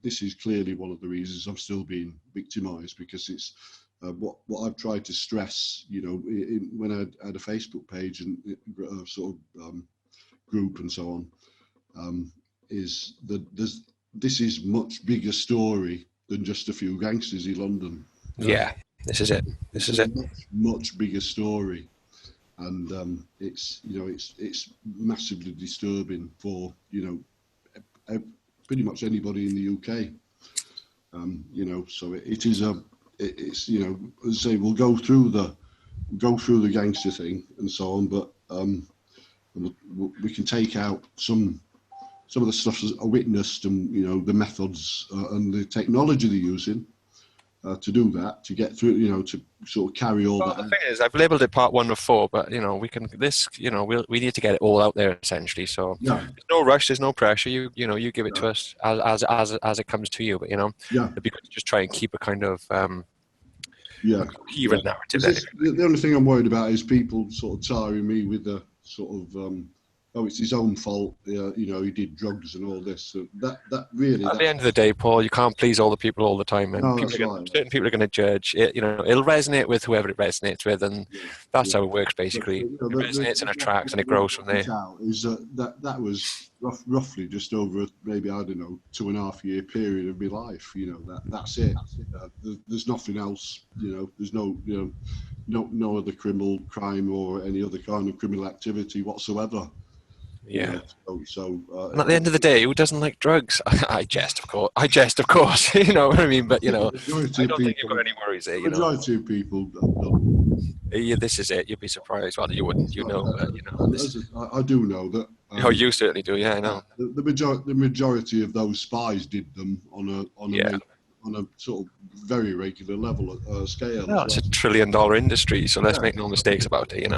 this is clearly one of the reasons I'm still being victimised, because it's what I've tried to stress. When I had a Facebook page and sort of group and so on, is that this is much bigger story than just a few gangsters in London. Yeah, this is it. This is it. Much bigger story. And it's massively disturbing for pretty much anybody in the UK. So it is it's as I say, we'll go through the gangster thing and so on, but we can take out some of the stuff I witnessed, and the methods and the technology they're using to do that, to get through, to sort of carry all that. The thing is, I've labelled it part 1 of 4, but we can we need to get it all out there essentially. So there's no rush, there's no pressure. You give it to us as it comes to you. But it'd be good to just try and keep a kind of coherent narrative. The only thing I'm worried about is people sort of tarring me with the sort of it's his own fault. He did drugs and all this. So that really. At the end of the day, Paul, you can't please all the people all the time, and certain people are going to judge. It'll resonate with whoever it resonates with, and that's how it works basically. It resonates and attracts, and it grows from there. Is that was roughly just over maybe 2.5 year period of my life. That's it. There's nothing else. There's no other criminal crime or any other kind of criminal activity whatsoever. Yeah. So and at the end of the day, who doesn't like drugs? I jest, of course. You know what I mean? But I don't think you've got any worries there. Majority of people. Yeah, this is it. You'd be surprised. Well, you wouldn't. But, I do know that. You certainly do. Yeah, I know. The majority of those spies did them on a sort of very regular level scale. No, it's a $1 trillion industry, so let's make no mistakes about it.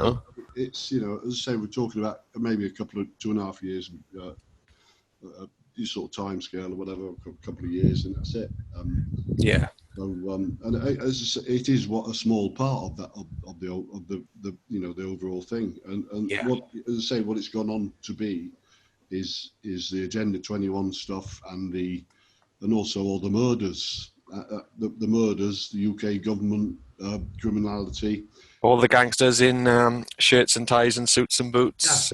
It's as I say, we're talking about maybe a couple of 2.5 years, sort of time scale or whatever, a couple of years, and that's it. So and as I say, it is a small part of that of the overall thing, and what, as I say, what it's gone on to be is the Agenda 21 stuff, and also all the murders, the murders, the UK government criminality. All the gangsters in shirts and ties and suits and boots,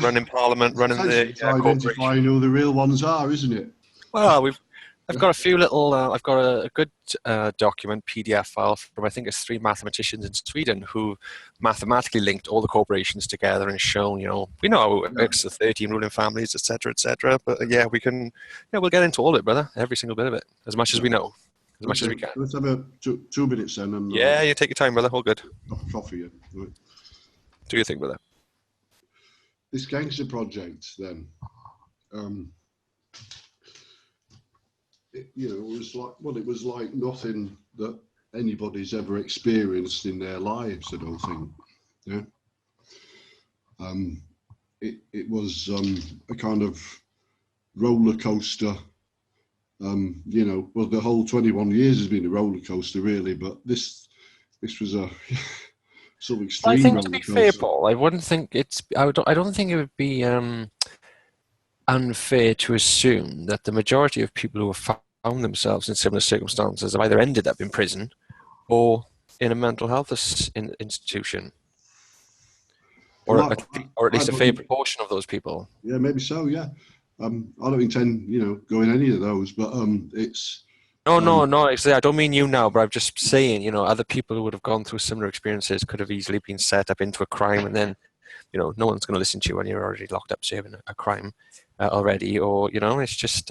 running Parliament, running the identifying who the real ones are, isn't it? Well, I've got a few little. I've got a good document PDF file from I think it's 3 mathematicians in Sweden who mathematically linked all the corporations together and shown, we know how it works, the 13 ruling families, etc., etc. But yeah, we'll get into all of it, brother. Every single bit of it, as much as we know, as much as we can. Let's have a 2 minutes then. And, yeah, you take your time, brother. All good. Coffee. Yeah. Right. Do your thing, brother. This gangster project, then. It was like nothing that anybody's ever experienced in their lives, I don't think. Yeah. It was a kind of roller coaster. The whole 21 years has been a roller coaster, really, but this was a some extreme. I think, roller to be coaster. fair, Paul, I wouldn't think I don't think it would be unfair to assume that the majority of people who have found themselves in similar circumstances have either ended up in prison or in a mental health institution, or at least a fair proportion of those people. Yeah, maybe so. Yeah, I don't intend, going any of those, but it's. No. Actually, I don't mean you now, but I'm just saying, other people who would have gone through similar experiences could have easily been set up into a crime, and then, no one's going to listen to you when you're already locked up serving a crime already, or it's just.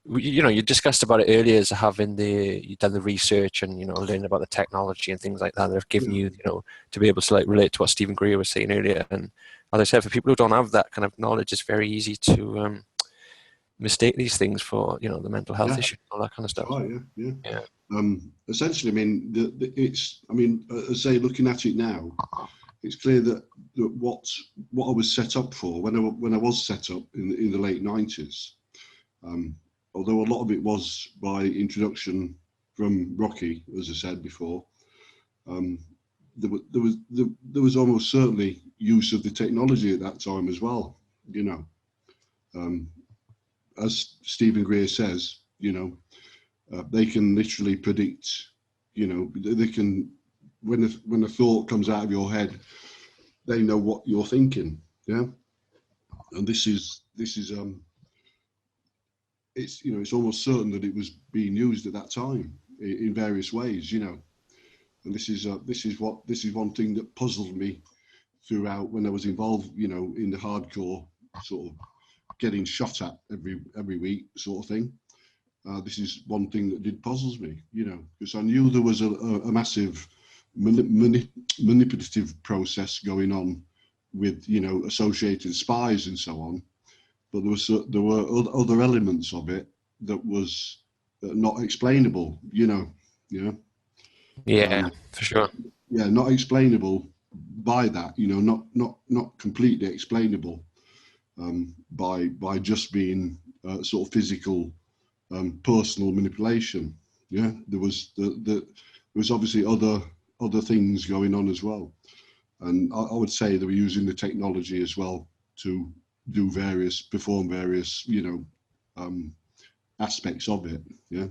You discussed about it earlier as you've done the research and learning about the technology and things like that have given you to be able to relate to what Stephen Greer was saying earlier. And as I said, for people who don't have that kind of knowledge, it's very easy to mistake these things for the mental health issue and all that kind of stuff. Right, yeah. Essentially, I mean, as I say, looking at it now, it's clear that what I was set up for when I was set up in the late 90s. Although a lot of it was by introduction from Rocky, as I said before, there was almost certainly use of the technology at that time as well. As Stephen Greer says, they can literally predict. They can, when a thought comes out of your head, they know what you're thinking. Yeah, and this is. It's almost certain that it was being used at that time in various ways, and this is one thing that puzzled me throughout when I was involved, in the hardcore sort of getting shot at every week sort of thing. This is one thing that did puzzles me, because I knew there was a massive manipulative process going on with, associated spies and so on. But there were other elements of it that was not explainable, Yeah, for sure. Yeah, not explainable by that, not completely explainable by just being sort of physical, personal manipulation. Yeah, there was obviously other things going on as well, and I would say they were using the technology as well to perform various, aspects of it. Yeah.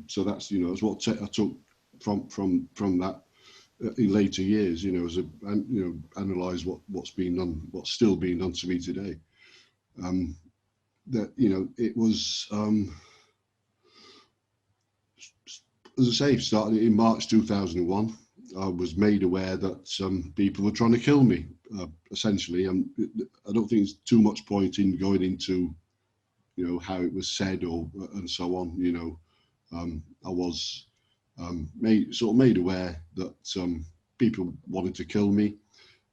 So that's, that's what I took from that in later years, as analyze what's being done, what's still being done to me today. That, it was, as I say, started in March 2001. I was made aware that some people were trying to kill me, essentially. I don't think there's too much point in going into, how it was said and so on. I was made aware that people wanted to kill me,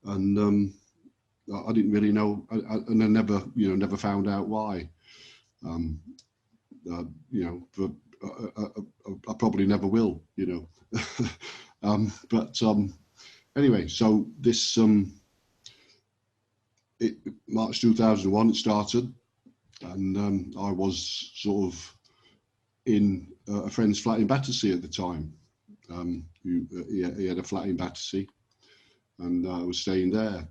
and I didn't really know, and I never found out why. I probably never will, but anyway, so this March 2001 it started, and I was sort of in a friend's flat in Battersea at the time. He had a flat in Battersea, and I was staying there,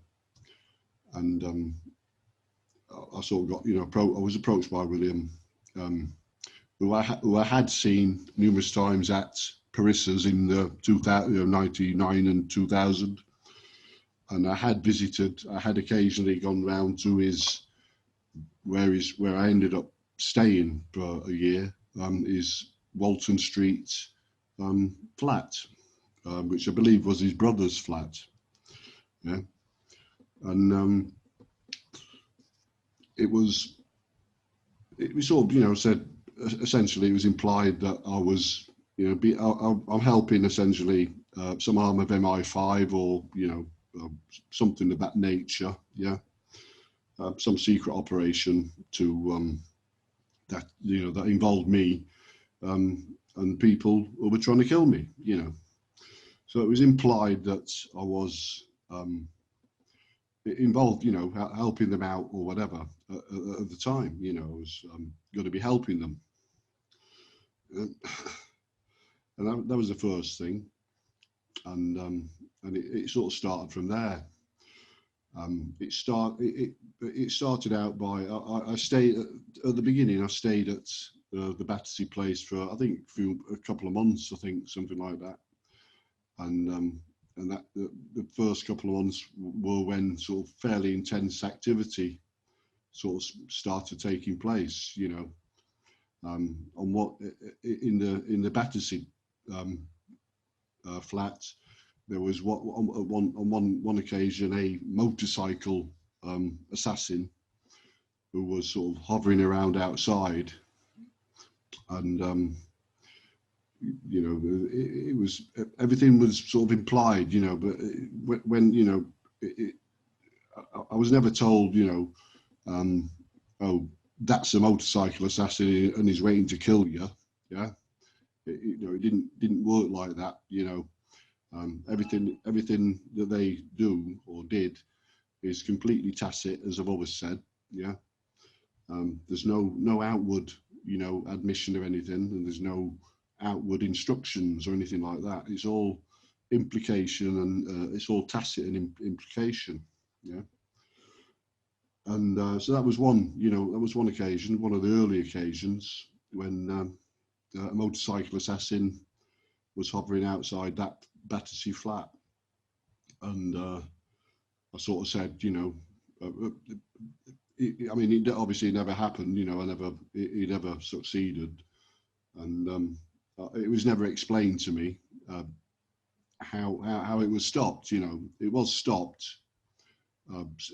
and I sort of got, I was approached by William, who I had seen numerous times at Parissa's in the 1999 and 2000, and I had occasionally gone round to where I ended up staying for a year his Walton Street flat, which I believe was his brother's flat. Yeah, and it was sort of, said, essentially it was implied that I was, I'm helping essentially some arm of MI5 or, something of that nature. Yeah. Some secret operation to that involved me and people who were trying to kill me. So it was implied that I was involved, helping them out or whatever at the time. I was going to be helping them, and that was the first thing, and it sort of started from there. It started out by I stayed at the beginning. I stayed at the Battersea place for I think a couple of months. I think something like that, and that the first couple of months were when sort of fairly intense activity sort of started taking place. On what in the Battersea flat. There was on one occasion a motorcycle assassin who was sort of hovering around outside, and it was everything was sort of implied, but when I was never told, oh, that's a motorcycle assassin and he's waiting to kill you. Yeah, it didn't work like that. Everything that they do or did is completely tacit, as I've always said. Yeah, there's no outward, admission of anything, and there's no outward instructions or anything like that. It's all implication, and it's all tacit and implication. Yeah, and so that was one, occasion, one of the early occasions when a motorcycle assassin was hovering outside that Battersea flat, and I sort of said, it obviously never happened, it never succeeded, and it was never explained to me how it was stopped. It was stopped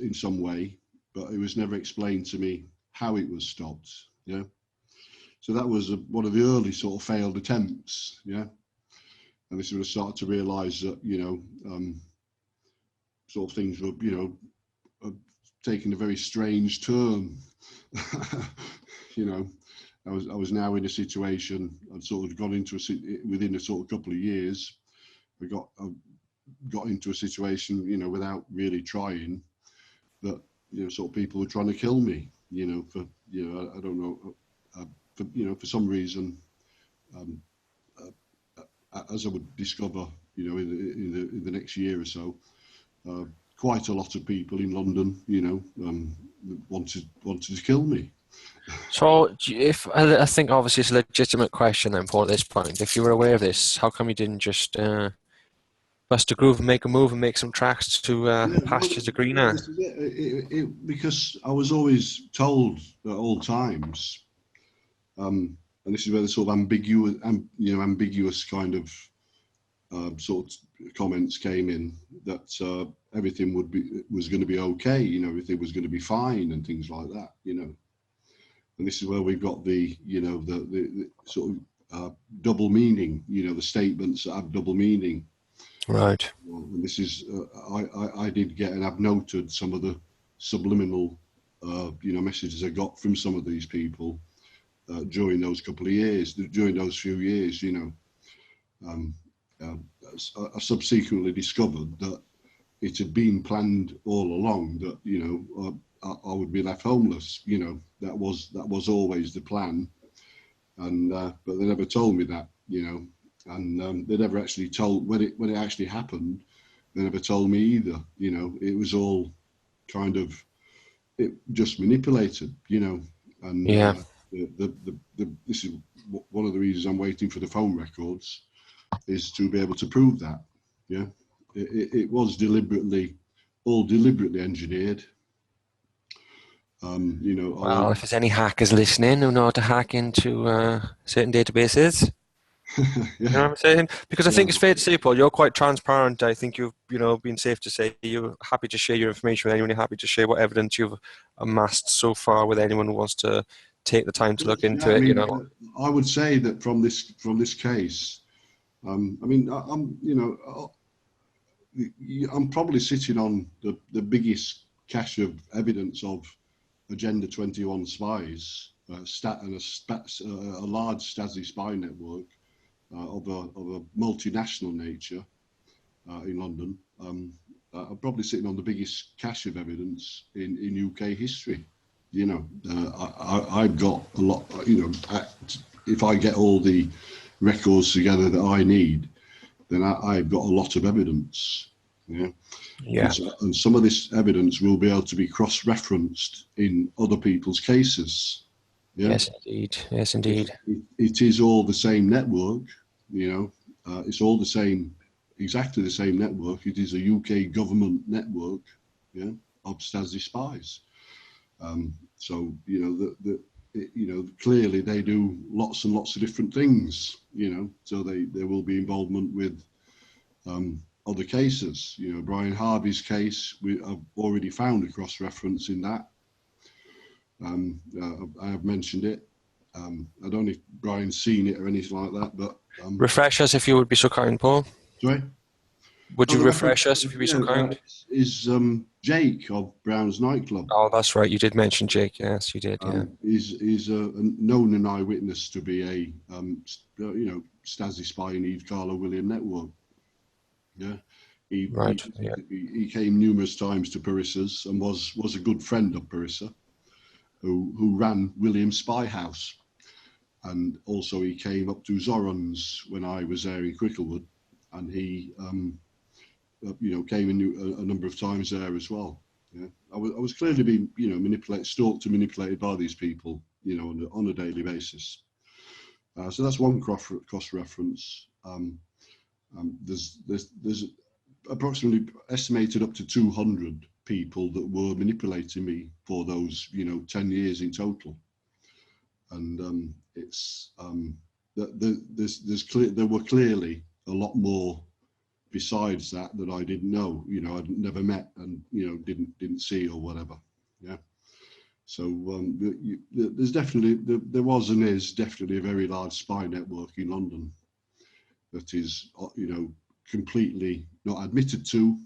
in some way, but it was never explained to me how it was stopped. Yeah, so that was one of the early sort of failed attempts. Yeah. And this is when I started to realise that, sort of things were, taking a very strange turn. I was now in a situation. I'd sort of gone into within a sort of couple of years. I got into a situation, without really trying, that sort of people were trying to kill me. For I don't know, for some reason. As I would discover, in the next year or so, quite a lot of people in London, wanted to kill me. So, if I think obviously it's a legitimate question then, Paul, at this point. If you were aware of this, how come you didn't just bust a groove and make a move and make some tracks to pastures of greener? This is it. Because I was always told at all times. And this is where the sort of ambiguous kind of sort of comments came in, that everything was going to be okay, everything was going to be fine and things like that, And this is where we've got the sort of double meaning, the statements that have double meaning. Right. And this is I did get, and I've noted some of the subliminal messages I got from some of these people. During those couple of years, during those few years, I subsequently discovered that it had been planned all along that I would be left homeless. That was always the plan, and but they never told me that. And they never actually told when it actually happened. They never told me either. It was all kind of just manipulated. And yeah. This is one of the reasons I'm waiting for the phone records, is to be able to prove that. Yeah, it was deliberately engineered, You know, Well, if there's any hackers listening who know how to hack into certain databases, yeah, you know what I'm saying? Because I yeah. think it's fair to say, Paul, you're quite transparent. I think you've, been safe to say you're happy to share your information with anyone. You're happy to share what evidence you've amassed so far with anyone who wants to take the time to look Yeah, into I it. mean, I would say that from this case, I mean, I'm probably sitting on the biggest cache of evidence of Agenda 21 spies, a large Stasi spy network of a multinational nature in London. I'm probably sitting on the biggest cache of evidence in UK history. You know, I've got a lot. You know, if I get all the records together that I need, then I've got a lot of evidence. Yeah. Yeah. And some of this evidence will be able to be cross-referenced in other people's cases. Yeah? Yes, indeed. Yes, indeed. It is all the same network, you know. It's all the same, exactly the same network. It is a UK government network, yeah, of Stasi spies. So you know, clearly they do lots and lots of different things. You know, so there will be involvement with other cases. You know, Brian Harvey's case, I've already found a cross-reference in that. I have mentioned it. I don't know if Brian's seen it or anything like that, but Refresh us if you would be so kind, Paul. sorry. Would you the refresh reference, us if you'd be so kind? Is Jake of Brown's nightclub. Oh, that's right. You did mention Jake. Yes, you did. Yeah. Is a known an eyewitness to be a you know, Stasi spy in Eve Carlo William network. Yeah. Right. He came numerous times to Parissa's and was a good friend of Parissa, who ran William's spy house. And also he came up to Zoran's when I was there in Cricklewood, and he you know, came in a number of times there as well. Yeah, I was clearly being, you know, stalked and manipulated by these people, you know, on a daily basis. So that's one cross reference. There's approximately estimated up to 200 people that were manipulating me for those, you know, 10 years in total. And there were clearly a lot more besides that I didn't know, you know, I'd never met and, you know, didn't see or whatever. Yeah. So there's definitely, there was and is definitely a very large spy network in London that is, you know, completely not admitted to,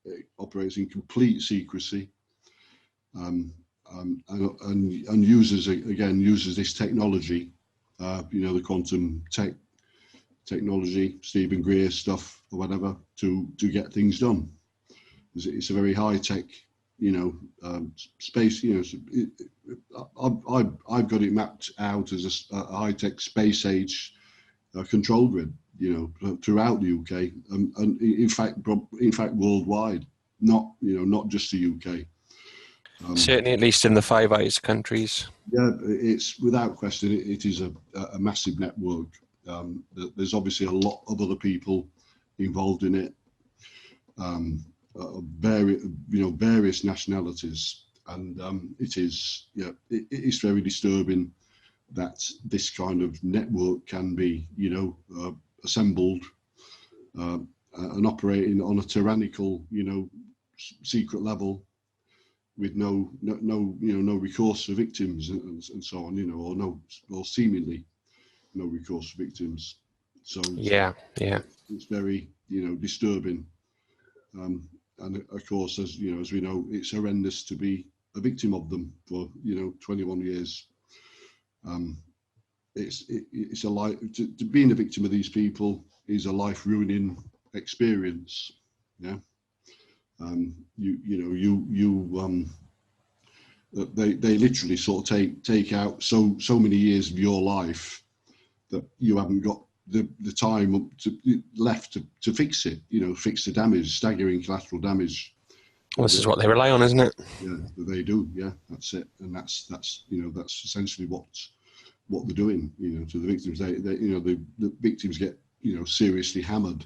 it operates in complete secrecy, and uses this technology, you know, the quantum technology, Stephen Greer stuff or whatever, to get things done. It's a very high tech, you know, space. You know, I've got it mapped out as a high tech space age control grid, you know, throughout the UK, and in fact worldwide. Not, you know, not just the UK. Certainly, at least in the Five Eyes countries. Yeah, it's without question. It is a massive network. There's obviously a lot of other people involved in it, various nationalities, and it is, yeah, it is very disturbing that this kind of network can be, you know, assembled and operating on a tyrannical, you know, secret level, with no recourse for victims and so on, you know, or seemingly no recourse for victims. So yeah, it's very, you know, disturbing, and of course, as you know, as we know, it's horrendous to be a victim of them for, you know, 21 years. It's a life, to being a victim of these people is a life ruining experience. Yeah. They literally sort of take out so many years of your life that you haven't got the time left to fix it, you know, fix the damage, staggering collateral damage. well, this is what they rely on, isn't it? Yeah, they do. Yeah, that's it. And that's you know, that's essentially what they're doing, you know, to the victims. They you know, the victims get, you know, seriously hammered.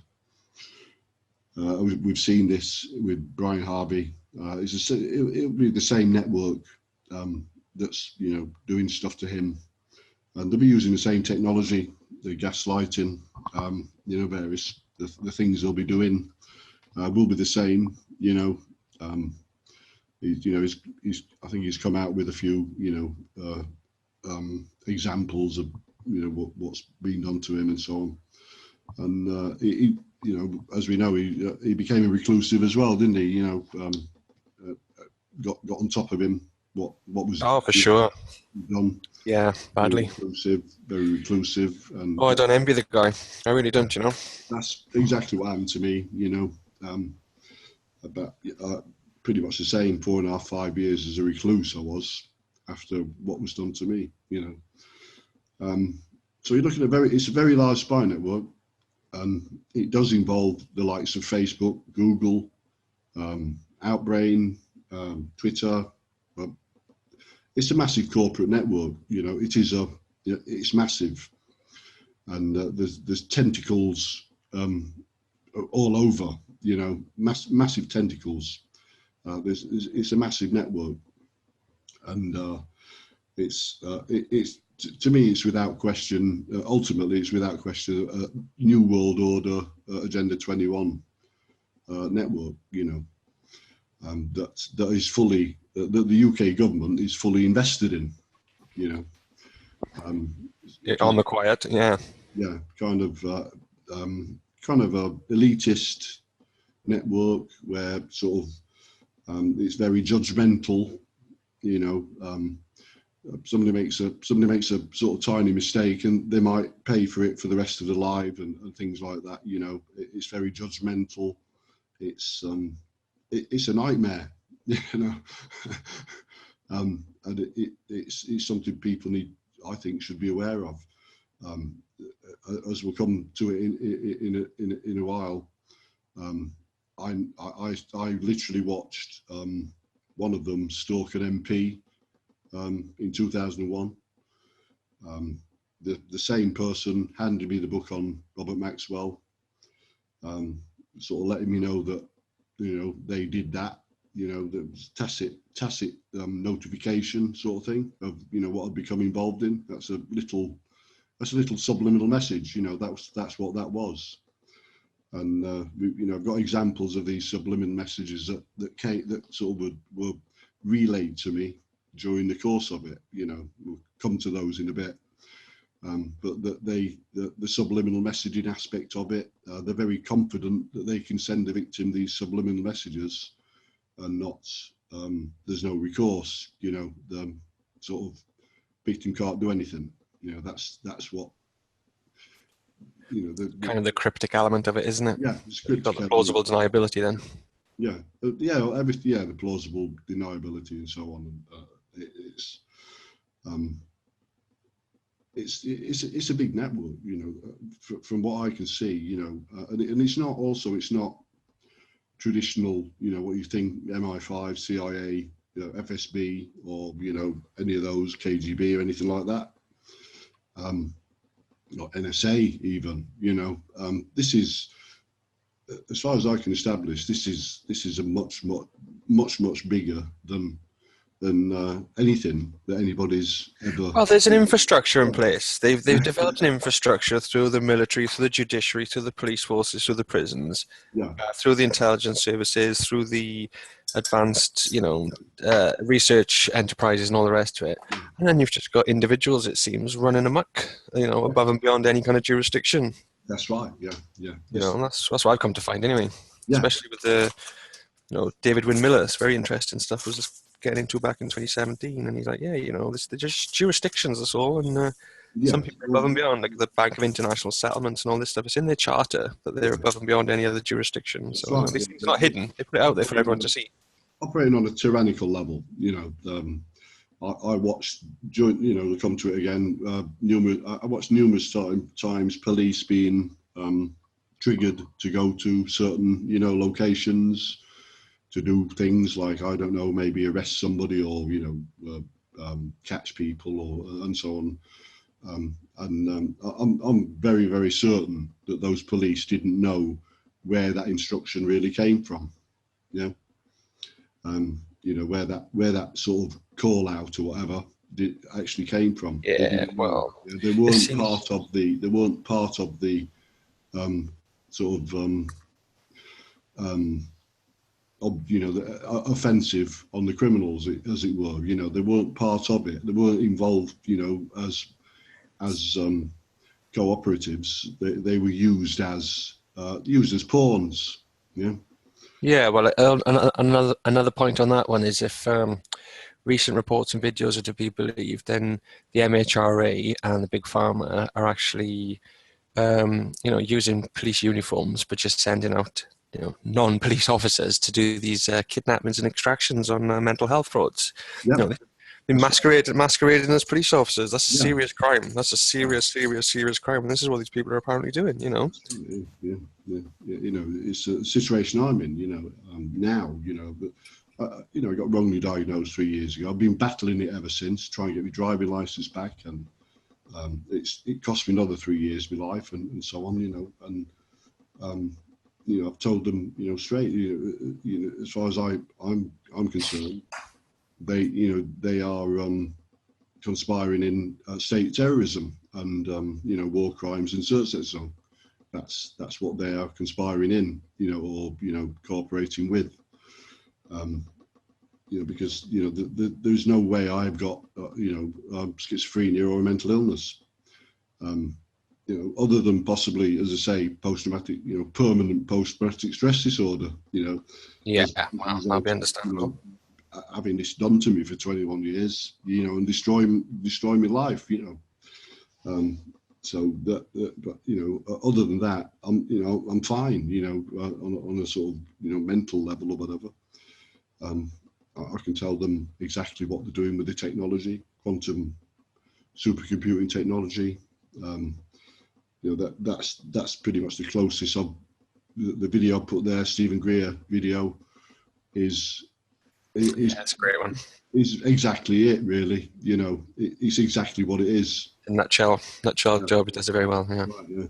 We've seen this with Brian Harvey. It'll be the same network that's doing stuff to him, and they'll be using the same technology, the gaslighting, various the things they'll be doing will be the same. I think he's come out with a few examples of what's been done to him and so on. And he as we know, he became a reclusive as well, didn't he? Got on top of him. What was? Oh, for sure. Done. Yeah, badly. Very reclusive. And I don't envy the guy. I really don't. That's exactly what happened to me. About pretty much the same 4.5, 5 years as a recluse I was after what was done to me. So you're looking at it's a very large spy network, and it does involve the likes of Facebook, Google, Outbrain, Twitter. It's a massive corporate network. It's massive, and there's tentacles all over. Massive tentacles. It's a massive network, and it's to me, it's without question. Ultimately, it's without question a new world order, Agenda 21 network. That is fully that the UK government is fully invested in. On the quiet, yeah. Yeah, kind of a elitist network where sort of it's very judgmental. Somebody makes a sort of tiny mistake and they might pay for it for the rest of their life and things like that. It's very judgmental. It's a nightmare, and it's something people I think should be aware of. As we'll come to it in a while. I literally watched one of them stalk an MP in 2001. The same person handed me the book on Robert Maxwell, sort of letting me know that they did that. There was tacit notification sort of thing of what I'd become involved in. That's a little subliminal message. That's what that was. And I've got examples of these subliminal messages that sort of were relayed to me during the course of it. We'll come to those in a bit. But the subliminal messaging aspect of it, they're very confident that they can send the victim these subliminal messages, and not there's no recourse. The sort of victim can't do anything. That's what. Kind of the cryptic element of it, isn't it? Yeah, it's good. Got the plausible deniability then. Yeah, the plausible deniability and so on. It's a big network, from what I can see, and it's not traditional, what you think MI5, CIA, FSB, or any of those, KGB or anything like that. Not NSA even, this is, as far as I can establish, this is a much bigger than anything that anybody's ever. Well, there's an infrastructure in place. They've developed an infrastructure through the military, through the judiciary, through the police forces, through the prisons, through the intelligence services, through the advanced, research enterprises and all the rest of it. And then you've just got individuals, it seems, running amok, above and beyond any kind of jurisdiction. That's right. Yeah. And that's what I've come to find anyway. Yeah. Especially with the, David Wynne Miller. It's very interesting stuff. Was just getting into back in 2017, and he's like, they're just jurisdictions, that's all, and some people are above and beyond, like the Bank of International Settlements and all this stuff. It's in their charter that they're above and beyond any other jurisdiction. So these things are not hidden; they put it out there for everyone to see. Operating on a tyrannical level, I watched, to come to it again, I watched numerous times police being triggered to go to certain, locations, to do things like, I don't know, maybe arrest somebody or catch people or and so on. I'm very, very certain that those police didn't know where that instruction really came from. Yeah. You know, where that sort of call out or whatever actually came from. Yeah, well, they weren't part of the sort of you know, the offensive on the criminals, as it were. You know, they weren't part of it. They weren't involved, you know, as cooperatives. They were used as pawns. Yeah. Yeah, well, another point on that one is if recent reports and videos are to be believed, then the MHRA and the Big Pharma are actually, you know, using police uniforms, but just sending out, you know, non-police officers to do these kidnappings and extractions on mental health frauds. Yeah. You know, they masquerading as police officers. That's a Yeah. serious crime. That's a serious crime. And this is what these people are apparently doing, you know. Yeah. You know, it's a situation I'm in, you know, now, you know, but, you know, I got wrongly diagnosed 3 years ago. I've been battling it ever since, trying to get my driving license back, and it cost me another 3 years of my life, and so on, you know, and you know, I've told them, you know, straight, you know, as far as I'm concerned, they are conspiring in state terrorism and you know, war crimes and zersetsung. That's what they are conspiring in, you know, or, you know, cooperating with. You know, because, you know, there's no way I've got you know, schizophrenia or a mental illness. You know, other than possibly, as I say, post-traumatic, you know, permanent post-traumatic stress disorder, you know. Yeah, well, that'll be understandable. You know, having this done to me for 21 years, you know, and destroy my life, you know. So that, but you know, other than that, you know, I'm fine, you know, on a sort of, you know, mental level or whatever. I can tell them exactly what they're doing with the technology, quantum supercomputing technology. You know, that's pretty much the closest of the video I put there. Stephen Greer video is that's a great one. Is exactly it, really. You know, it's exactly what it is. In nutshell, Job does it very well. Yeah. Right, yeah.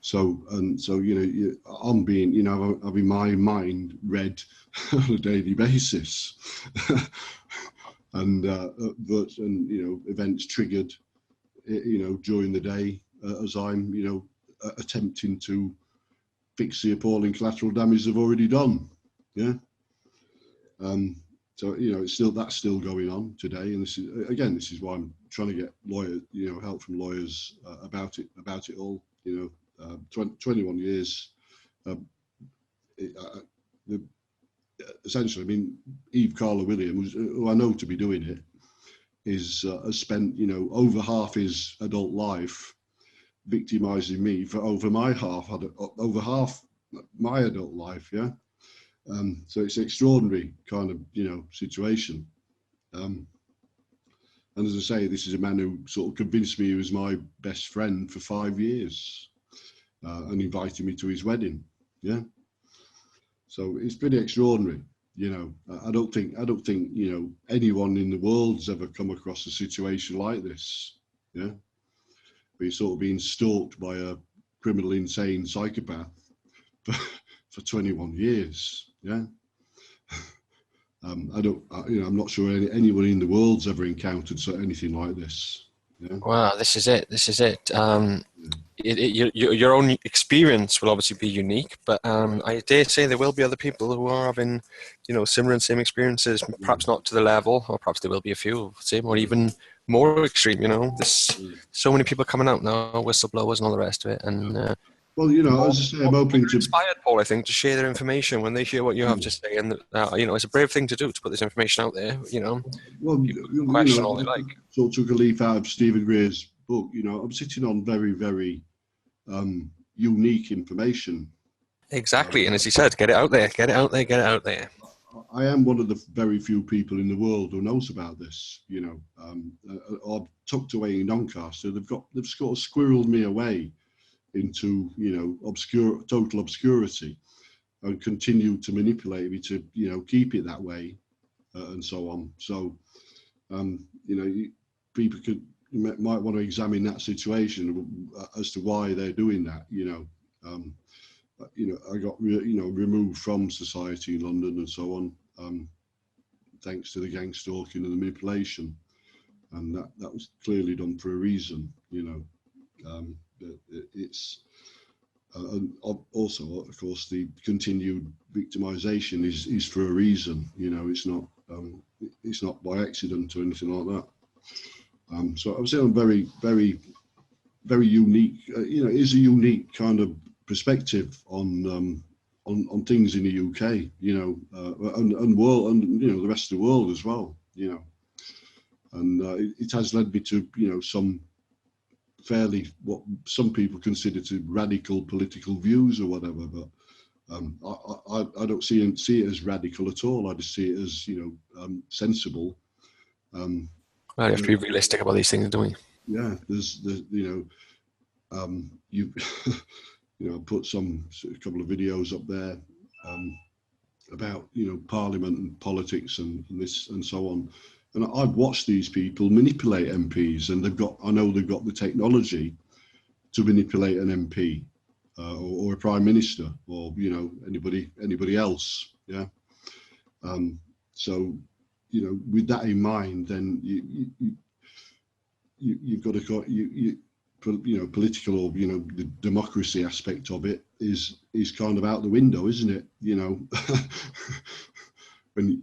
So you know, I'm being, you know, having my mind read on a daily basis, and you know, events triggered, you know, during the day as I'm, you know, attempting to fix the appalling collateral damage they've already done. Yeah. So you know, that's still going on today, and this is why I'm trying to get help from lawyers about it all. You know, 21 years. Essentially, I mean, Eve Carla Williams, who I know to be doing it, has spent, you know, over half his adult life victimising me for over half my adult life. Yeah. So it's an extraordinary kind of, you know, situation. And as I say, this is a man who sort of convinced me he was my best friend for 5 years and invited me to his wedding. Yeah. So it's pretty extraordinary. You know, I don't think, you know, anyone in the world's ever come across a situation like this. Yeah. Where you're sort of being stalked by a criminal, insane psychopath for 21 years. Yeah. I'm not sure anyone in the world's ever encountered anything like this. Yeah. Wow, this is it. Your own experience will obviously be unique, but I dare say there will be other people who are having, you know, similar and same experiences. Perhaps not to the level, or perhaps there will be a few same, or even more extreme. You know, there's so many people coming out now, whistleblowers and all the rest of it, and. Well, you know, as I say, I'm hoping to inspired, Paul, I think, to share their information when they hear what you have to say, and you know, it's a brave thing to do, to put this information out there. You know, well, you question all they like. So took a leaf out of Stephen Greer's book. You know, I'm sitting on very, very unique information. Exactly, and as he said, get it out there, get it out there, get it out there. I am one of the very few people in the world who knows about this. You know, I've tucked away in Doncaster. They've sort of squirreled me away into, you know, total obscurity, and continue to manipulate me to, you know, keep it that way, and so on. So, you know, people might want to examine that situation as to why they're doing that. You know, I got removed from society in London and so on, thanks to the gang stalking and the manipulation, and that was clearly done for a reason. It's and also, of course, the continued victimization is for a reason. It's not by accident or anything like that. So I would say I'm very, very, very unique. It is a unique kind of perspective on things in the UK. And world, and the rest of the world as well. And it has led me to some fairly what some people consider to radical political views or whatever, but I don't see it as radical at all. I just see it as sensible. Well, you have to be realistic about these things, don't we? Yeah, there's you put a couple of videos up there about Parliament and politics and this and so on. And I've watched these people manipulate MPs, and I know they've got the technology to manipulate an MP or a prime minister or anybody else. Yeah. So with that in mind, then you've got to political or the democracy aspect of it is kind of out the window, isn't it? When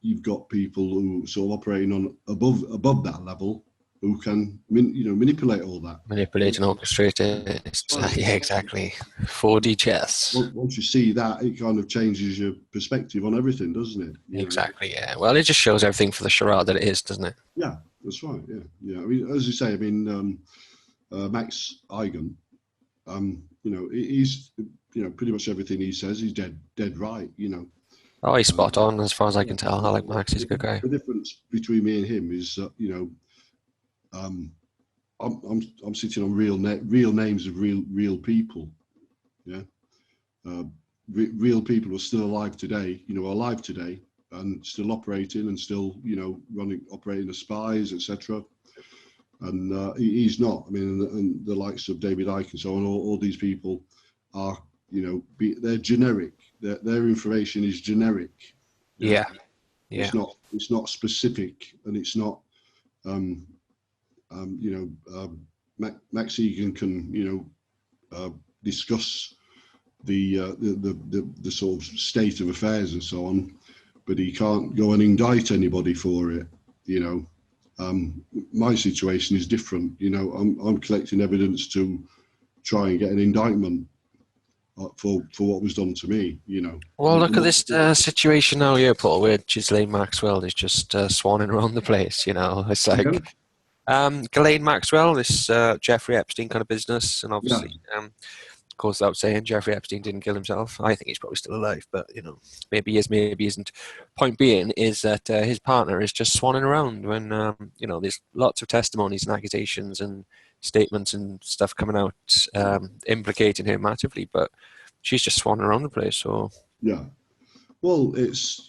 you've got people who sort of operating on above that level who can manipulate all that, manipulate and orchestrate it. Yeah, exactly. 4D chess. Once you see that, it kind of changes your perspective on everything, doesn't it? Exactly. Yeah. Well, it just shows everything for the charade that it is, doesn't it? Yeah, that's right. Yeah. I mean, as you say, Max Eigen, he's pretty much everything he says he's dead right. Oh, he's spot on as far as I can tell. I like Max. He's a good guy. The difference between me and him is that I'm sitting on real names of real people. Yeah, real people are still alive today. Alive today and still operating and still operating as spies, etc. And he's not. I mean, and the likes of David Icke and so on. All these people are they're generic. Their information is generic. Yeah. It's not specific, and it's not. Max Egan can discuss the sort of state of affairs and so on, but he can't go and indict anybody for it. My situation is different. I'm collecting evidence to try and get an indictment for what was done to me. Well, look at this situation now here, Paul, where Ghislaine Maxwell is just swanning around the place. It's like Ghislaine Maxwell, this Jeffrey Epstein kind of business, and obviously, of course, without saying, Jeffrey Epstein didn't kill himself. I think he's probably still alive, but maybe he is, maybe he isn't. Point being is that his partner is just swanning around when there's lots of testimonies and accusations and statements and stuff coming out implicating her massively, but she's just swanning around the place. So yeah, well, it's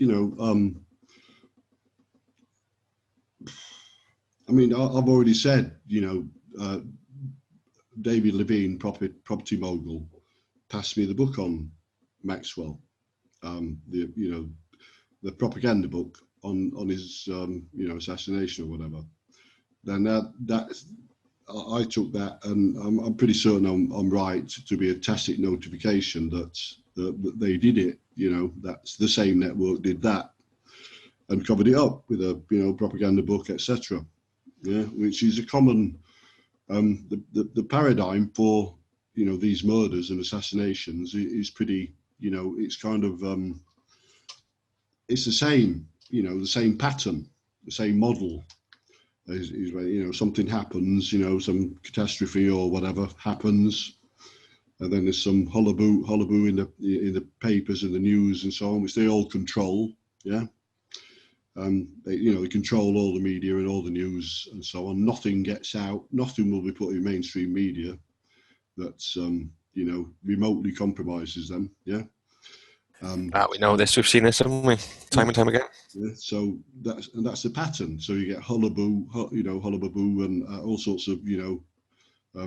I mean, I've already said, David Levine, property mogul, passed me the book on Maxwell, the propaganda book on his assassination or whatever. Then I took that, and I'm pretty certain I'm right to be a tacit notification that they did it. That's the same network did that and covered it up with a propaganda book, etc. Yeah, which is a common the paradigm for these murders and assassinations is pretty it's kind of it's the same the same pattern, the same model. Is where something happens, some catastrophe or whatever happens, and then there's some hullabaloo in the papers and the news and so on, which they all control. Yeah. They control all the media and all the news and so on. Nothing gets out. Nothing will be put in mainstream media that's remotely compromises them. Yeah. we know this. We've seen this, haven't we? Time and time again. Yeah. So that's the pattern. So you get hullabaloo and all sorts of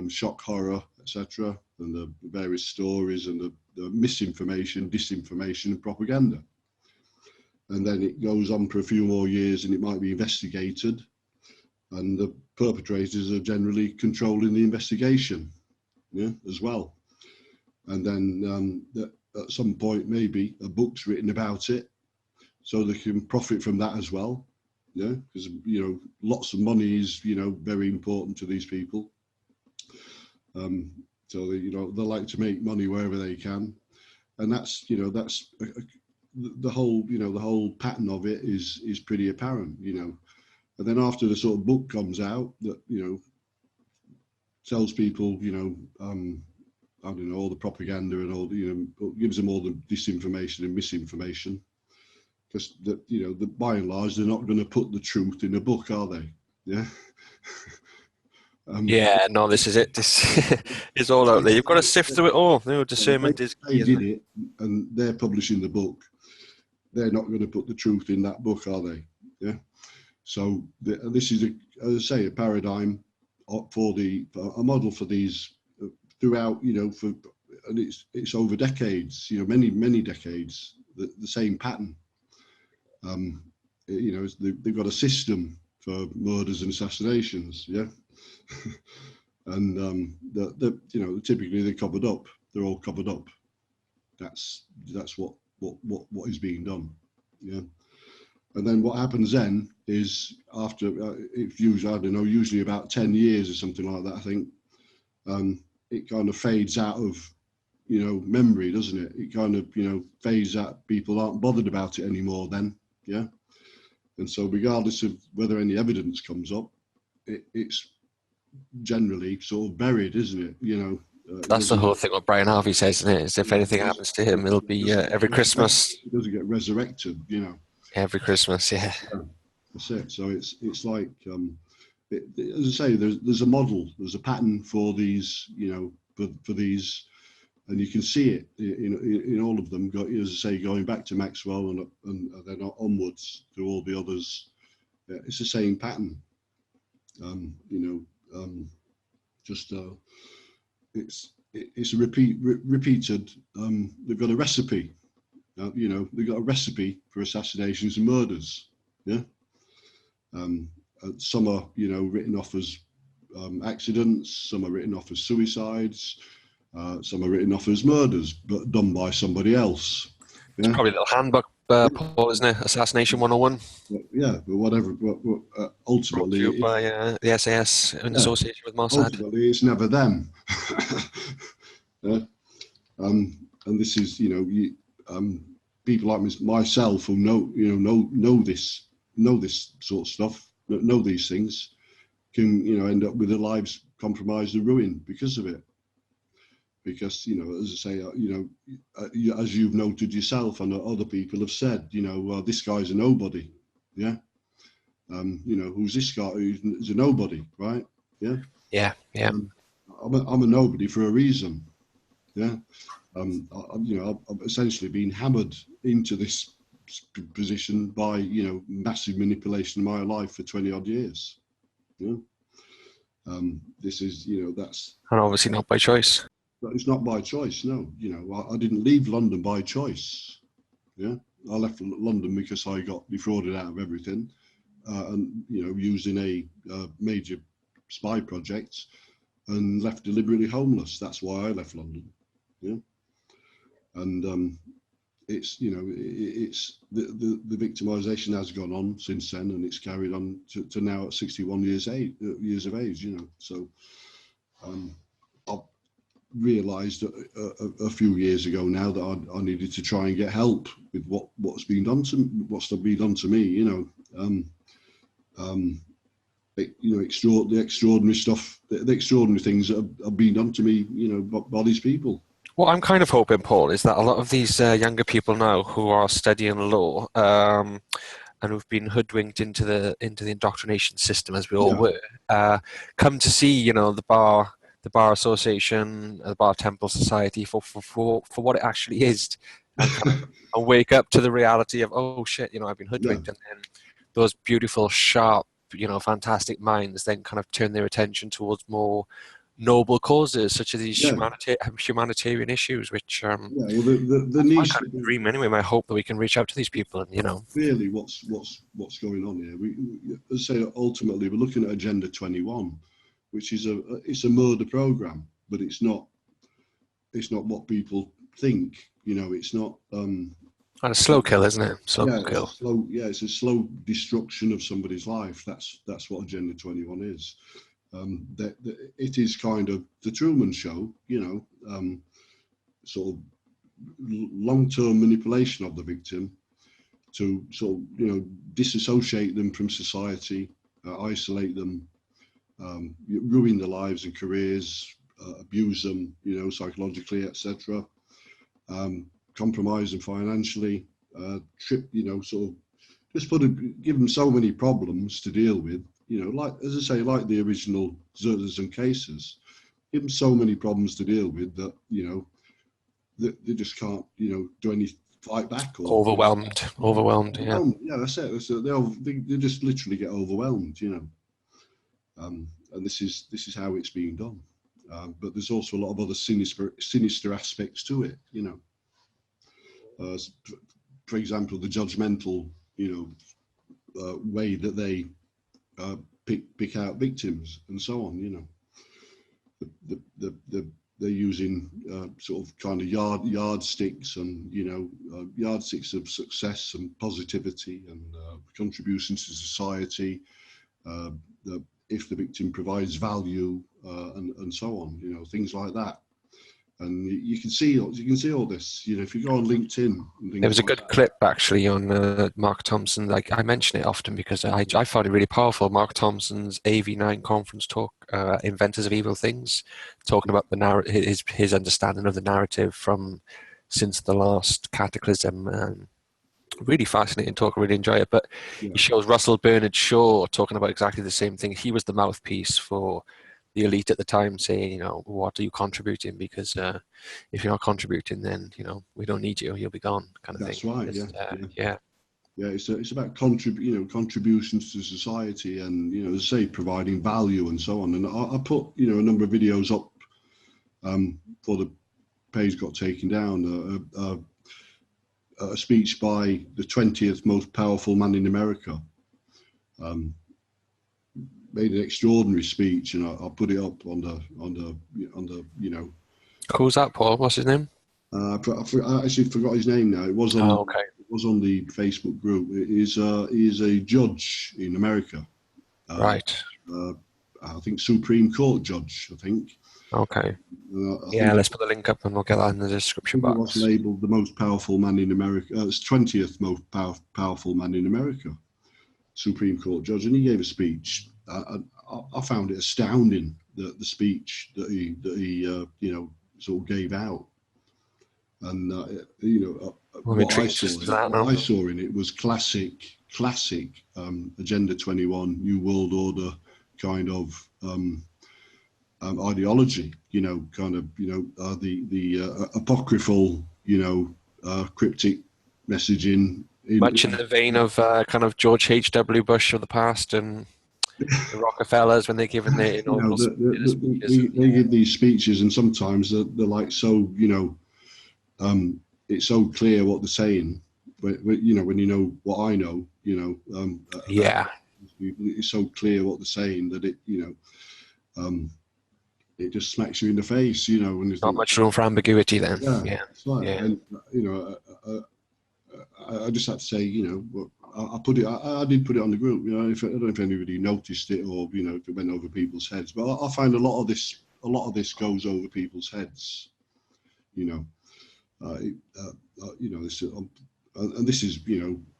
shock, horror, etc. and the various stories and the misinformation, disinformation and propaganda. And then it goes on for a few more years and it might be investigated, and the perpetrators are generally controlling the investigation, yeah, as well. And then at some point maybe a book's written about it, so they can profit from that as well, yeah, because, you know, lots of money is, you know, very important to these people. So they, you know, they like to make money wherever they can, and that's, you know, that's the whole, you know, the whole pattern of it is pretty apparent, you know. And then after the sort of book comes out that, you know, tells people, you know, I don't know, all the propaganda and all, you know, gives them all the disinformation and misinformation, because that, you know, the, by and large, they're not going to put the truth in a book, are they? Yeah. Yeah, no, this is it. This is all out there. You've got to sift through it all. You know, discernment is key, they did it, and they're publishing the book. They're not going to put the truth in that book, are they? Yeah. So this is, as I say, a paradigm for a model for these throughout, you know, and it's over decades, you know, many decades, the same pattern. You know, they've got a system for murders and assassinations, yeah. And you know, typically they're covered up. They're all covered up. That's what is being done, yeah. And then what happens then is after it's usually, I don't know, usually about 10 years or something like that, I think, it kind of fades out of, you know, memory, doesn't it? It kind of, you know, fades out. People aren't bothered about it anymore then, yeah. And so regardless of whether any evidence comes up, it's generally sort of buried, isn't it? You know, that's the whole thing what Brian Harvey says, isn't it? Is if anything happens to him, it'll be every Christmas. It doesn't get resurrected, you know. Every Christmas, yeah. That's it. So it's like, as I say, there's a model, there's a pattern for these, you know, for these, and you can see it in all of them. As I say, going back to Maxwell and then onwards to all the others, it's the same pattern. You know, just it's a repeated. They've got a recipe. You know, they've got a recipe for assassinations and murders. Yeah. Some are, you know, written off as accidents. Some are written off as suicides. Some are written off as murders, but done by somebody else. Yeah? It's probably a little handbook, Paul, isn't it? Assassination 101. Yeah, but whatever. Ultimately, by the SAS in association with Mossad. Ultimately, it's never them. Yeah? And this is, you know, people like myself who know this sort of stuff, know these things, can, you know, end up with their lives compromised and ruined because of it. Because, you know, as I say, you know, as you've noted yourself and other people have said, you know, this guy's a nobody, yeah. You know, who's this guy? Who's a nobody, right? Yeah. Yeah, yeah. I'm a nobody for a reason, yeah. You know, I've essentially been hammered into this position by, you know, massive manipulation of my life for 20 odd years. Yeah. This is, you know, that's. And obviously not by choice. It's not by choice, no. You know, I didn't leave London by choice. Yeah, I left London because I got defrauded out of everything, and, you know, using a major spy project, and left deliberately homeless. That's why I left London. Yeah, and it's, you know, it's the victimization has gone on since then, and it's carried on to now at 61 years of age. You know, so I've realised a few years ago now that I needed to try and get help with what's been done to me. You know, you know, the extraordinary stuff, the extraordinary things that have been done to me. You know, by these people. What I'm kind of hoping, Paul, is that a lot of these younger people now who are studying law and who've been hoodwinked into the indoctrination system, as we all were, come to see, you know, the Bar Association, the Bar Temple Society for what it actually is, and kind of and wake up to the reality of, oh shit, you know, I've been hoodwinked, and then those beautiful, sharp, you know, fantastic minds then kind of turn their attention towards more noble causes such as these Yeah, humanitarian issues, which yeah. Well, there that's my needs kind to of be dream anyway. My hope that we can reach out to these people and really what's going on here. As I say, ultimately we're looking at Agenda 21, which is it's a murder program, but it's not what people think. It's not. and a slow kill, isn't it? Slow Yeah, kill. it's a slow destruction of somebody's life. That's what Agenda 21 is. It is kind of the Truman Show, sort of long-term manipulation of the victim to sort of, disassociate them from society, isolate them, ruin their lives and careers, abuse them, psychologically, etc. Compromise them financially, sort of just give them so many problems to deal with. Like, as I say, like the original zersetsung cases, give them so many problems to deal with that, they just can't, do any fight back or Overwhelmed. Yeah. Yeah, that's it. They just literally get overwhelmed, and this is how it's being done. But there's also a lot of other sinister aspects to it, for example, the judgmental, way that they pick out victims and so on. They're using sort of kind of yardsticks and yardsticks of success and positivity and contributions to society. If the victim provides value and so on, things like that. And you can see all this, if you go on LinkedIn. There was a good clip actually on Mark Thompson. Like, I mention it often because I found it really powerful. Mark Thompson's AV9 conference talk, Inventors of Evil Things, talking about his understanding of the narrative from since the last cataclysm. Really fascinating talk. I really enjoy it. But he shows Russell Bernard Shaw talking about exactly the same thing. He was the mouthpiece for the elite at the time, saying, what are you contributing? Because if you're not contributing, then we don't need you. You'll be gone, kind of That's thing. Right. Yeah. Yeah, it's about contributions to society, and as I say, providing value and so on. And I put a number of videos up before the page got taken down. A speech by the 20th most powerful man in America. Made an extraordinary speech, and I'll put it up on the. Who's that, Paul? What's his name? I actually forgot his name now. It was on. Okay. It was on the Facebook group. He is a judge in America. Right. I think Supreme Court judge. I think. Okay. Let's put the link up and we'll get that in the description box. He was labelled the most powerful man in America. It's 20th most powerful man in America, Supreme Court judge, and he gave a speech. I found it astounding, the speech that he sort of gave out, and what I saw in it was classic Agenda 21, New World Order kind of ideology. The apocryphal, cryptic messaging. Much in the vein of kind of George H.W. Bush of the past and the Rockefellers when they're given their inaugural speeches. They give these speeches, and sometimes they're like so, it's so clear what they're saying. When you know what I know, it's so clear what they're saying that it just smacks you in the face, when there's not much room for ambiguity then. Yeah. Right. Yeah. And I just had to say, I did put it on the group. I don't know if anybody noticed it or if it went over people's heads, but I find a lot of this goes over people's heads. And this is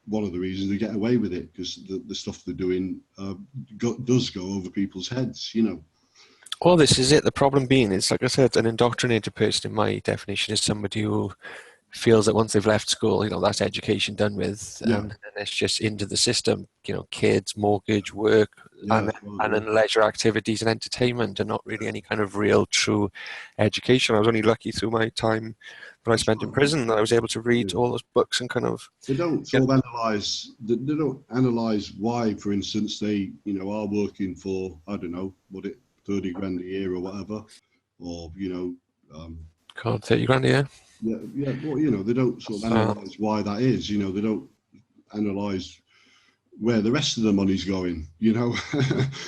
one of the reasons they get away with it, because the stuff they're doing does go over people's heads. Well, this is it. The problem being is, like I said, an indoctrinated person, in my definition, is somebody who feels that once they've left school, that's education done with, and then it's just into the system. Kids, mortgage, work, and then leisure activities and entertainment, and not really any kind of real, true education. I was only lucky through my time that I spent in prison that I was able to read all those books and kind of. They don't sort of analyze. They don't analyze why, for instance, they are working for, I don't know what it 30 grand a year or whatever, or, you know, God, 30 grand a year. yeah, yeah. Well, you know, they don't sort of analyse why that is. You know, they don't analyse where the rest of the money's going. You know.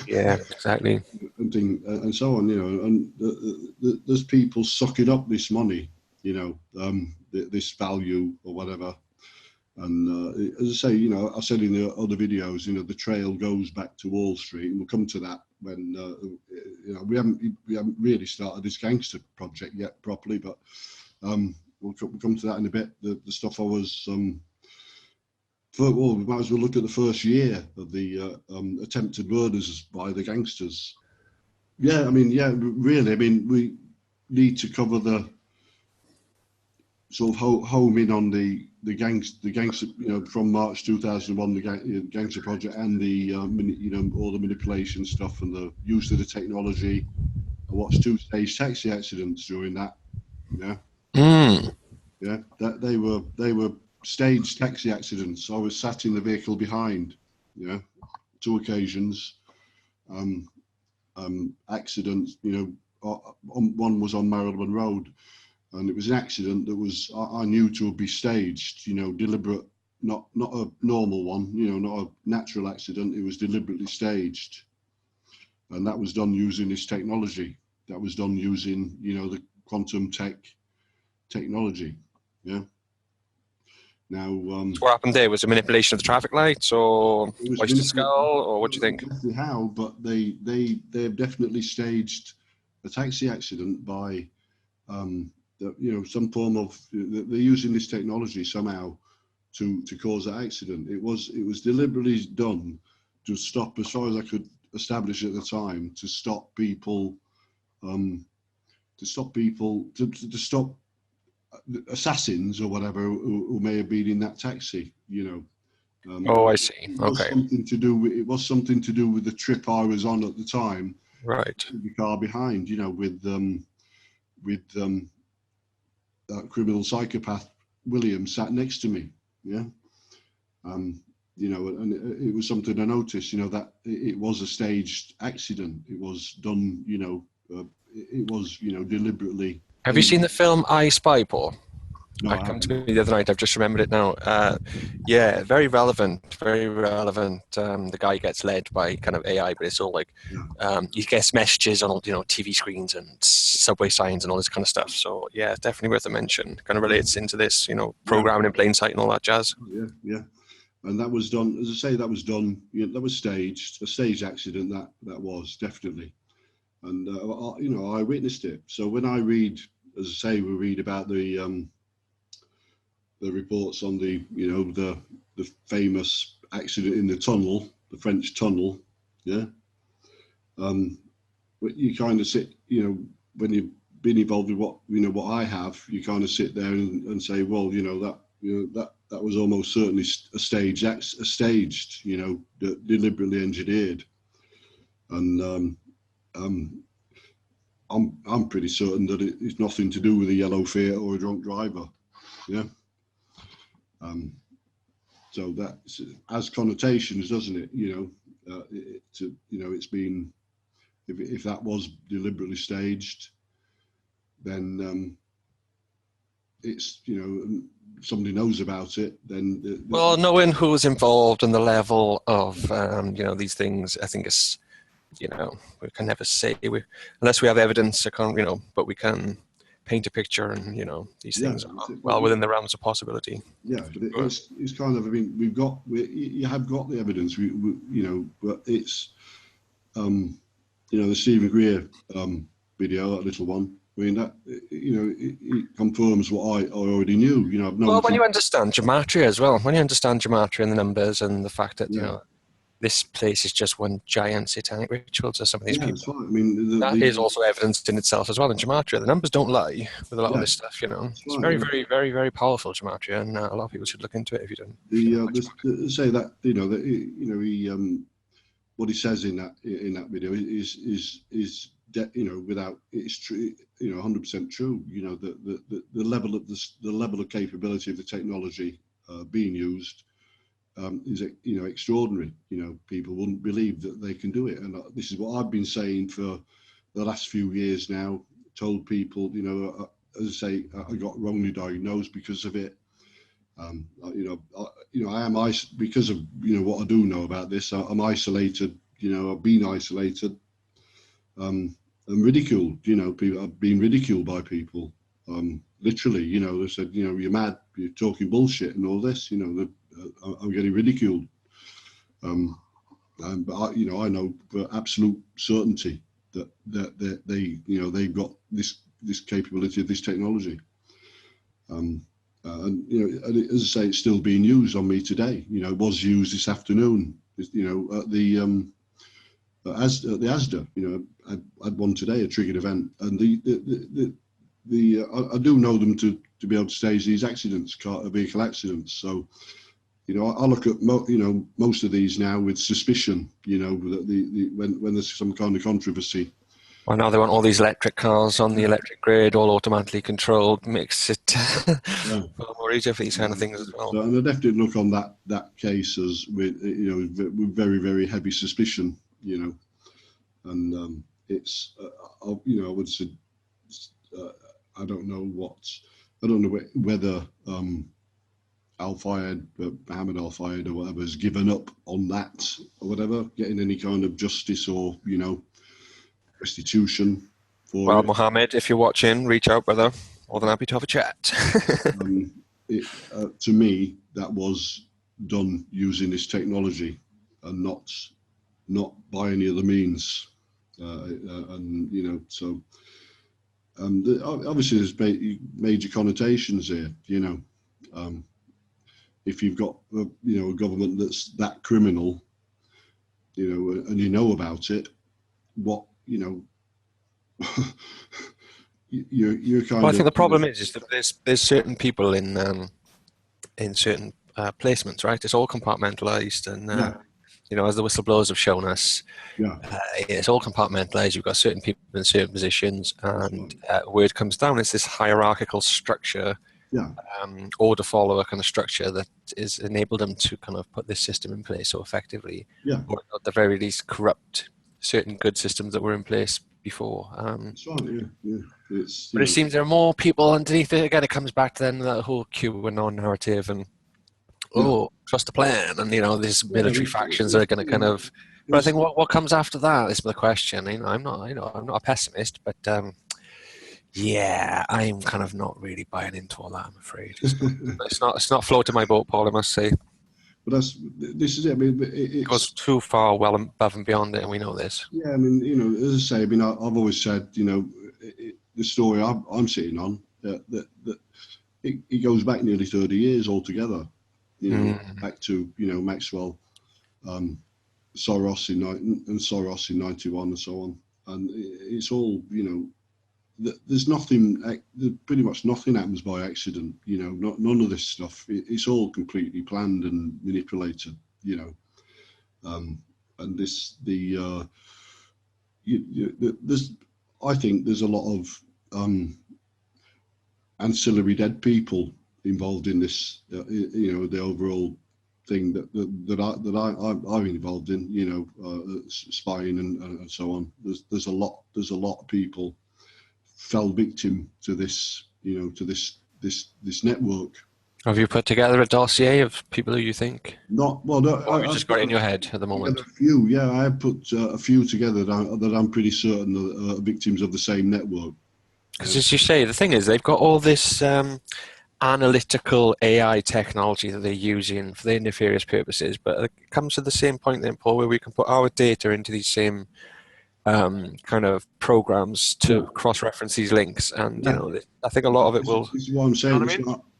Yeah, exactly. and so on. You know, and there's people sucking up this money. You know, this value or whatever. And as I say, you know, I said in the other videos, you know, the trail goes back to Wall Street, and we'll come to that when you know, we haven't really started this gangster project yet properly, but we'll come to that in a bit. The stuff I was well, we might as well look at the first year of the attempted murders by the gangsters. Yeah, I mean, yeah, really, I mean, we need to cover the sort of home in on the gangster, you know, from March 2001, the gangster project, and the you know, all the manipulation stuff and the use of the technology. I watched 2 stage taxi accidents during that. Yeah, yeah, that they were staged taxi accidents. I was sat in the vehicle behind. Yeah, 2 occasions. Accidents. You know, one was on Marylebone Road. And it was an accident that was, I knew to be staged, you know, deliberate, not a normal one, you know, not a natural accident. It was deliberately staged. And that was done using this technology. That was done using, you know, the quantum technology. Yeah. Now, So what happened there? Was it manipulation of the traffic lights, or oyster skull, or what do you think? Exactly how, but they've definitely staged a taxi accident by, you know, some form of, they're using this technology somehow to cause that accident. It was deliberately done to stop, as far as I could establish at the time, to stop people, to stop assassins or whatever who may have been in that taxi. You know. Oh, I see. It was something to do with, the trip I was on at the time. Right. The car behind, you know, with that criminal psychopath William sat next to me. Yeah. You know, and it was something I noticed, you know, that it was a staged accident. It was done, you know, it was, you know, deliberately. Have you seen the film I Spy, Paul? No, It came to me the other night. I've just remembered it now. Yeah, very relevant. Very relevant. The guy gets led by kind of AI, but it's all like he gets messages on, you know, TV screens and subway signs and all this kind of stuff. So yeah, definitely worth a mention. Kind of relates into this, you know, programming in plain sight and all that jazz. Yeah, yeah. And that was done, as I say, that was done. You know, that was staged, a staged accident. That was definitely, and you know, I witnessed it. So when I read, as I say, we read about the reports on the, you know, the famous accident in the tunnel, the French tunnel. Yeah. But you kind of sit, you know, when you've been involved with what I have, you kind of sit there and say, well, you know, that was almost certainly a staged, you know, deliberately engineered. And I'm pretty certain that it's nothing to do with a yellow Fiat or a drunk driver. Yeah. So that has connotations, doesn't it? You know, you know, it's been, if that was deliberately staged, then it's, you know, somebody knows about it. Then well, knowing who's involved and the level of you know, these things, I think it's, you know, we can never say unless we have evidence. I can't, you know, but we can paint a picture, and you know, these things are well within the realms of possibility. Yeah, but it's kind of, I mean, you have got the evidence, you know, but it's, you know, the Stephen Greer video, that little one. I mean, that, you know, it confirms what I already knew. You know, I've known. Well, when you understand gematria as well, when you understand gematria and the numbers and the fact that, you know, this place is just one giant satanic ritual to some of these people. That's right. I mean, that is also evidenced in itself as well in gematria. The numbers don't lie with a lot of this stuff, you know. It's very, very, very, very powerful gematria, and a lot of people should look into it if you don't. Say that, you know, that, you know, he what he says in that video is you know, without, it's true, you know, 100% true. You know, the level of the level of capability of the technology being used is, you know, extraordinary. You know, people wouldn't believe that they can do it, and this is what I've been saying for the last few years now, told people, as I say, I got wrongly diagnosed because of it. I am because of what I do know about this. I'm isolated. I've been isolated, and ridiculed. People, I've been ridiculed by people. Literally, they said, you're mad, you're talking bullshit, and all this. I'm getting ridiculed. But I know for absolute certainty that they've got this capability of this technology. And as I say, it's still being used on me today. It was used this afternoon. At the ASDA. I had one today, a triggered event, and I do know them to be able to stage these accidents, vehicle accidents. So, I look at most of these now with suspicion. That when there's some kind of controversy. Well, now they want all these electric cars on the electric grid, all automatically controlled, makes it more easier for these kind of things as well. So, and I definitely look on that case as with very, very heavy suspicion. And it's I would say I don't know whether Mohammed Al Fayed or whatever has given up on that or whatever, getting any kind of justice or restitution for well, it. Mohammed, if you're watching, reach out, brother. More than happy to have a chat. To me, that was done using this technology and not by any other means. So obviously there's major connotations here. If you've got a government that's that criminal, and about it, what you're kind of. Well, I think the problem is that there's certain people in certain placements, right? It's all compartmentalized, and as the whistleblowers have shown us, it's all compartmentalized. You've got certain people in certain positions, and where it comes down, it's this hierarchical structure, order follower kind of structure that is enabled them to kind of put this system in place so effectively, or at the very least corrupt certain good systems that were in place before. That's right, But it seems there are more people underneath it. Again, it comes back to then that whole QAnon narrative and trust the plan, and these military factions are going to kind of. But I think what comes after that is the question. I'm not a pessimist, but I'm kind of not really buying into all that. I'm afraid it's not floating my boat, Paul. I must say. But this is it. I mean, it goes too far, well above and beyond it, and we know this. Yeah, I mean, as I say, I mean, I've always said, the story I'm sitting on, that it goes back nearly 30 years altogether. Back to Maxwell, Soros in '91 and so on, and it's all there's nothing. Pretty much nothing happens by accident. None of this stuff. It's all completely planned and manipulated. And this there's. I think there's a lot of ancillary dead people involved in this. The overall thing that I'm involved in. Spying and so on. There's a lot of people fell victim to this, to this network. Have you put together a dossier of people who you think? Not well. No, or you just got it in your head at the moment? A few, yeah. I have put a few together that I'm pretty certain are victims of the same network. Because as you say, the thing is, they've got all this analytical AI technology that they're using for their nefarious purposes, but it comes to the same point then, Paul, where we can put our data into these same kind of programs to cross-reference these links, and I think a lot of it will. This is what I'm saying.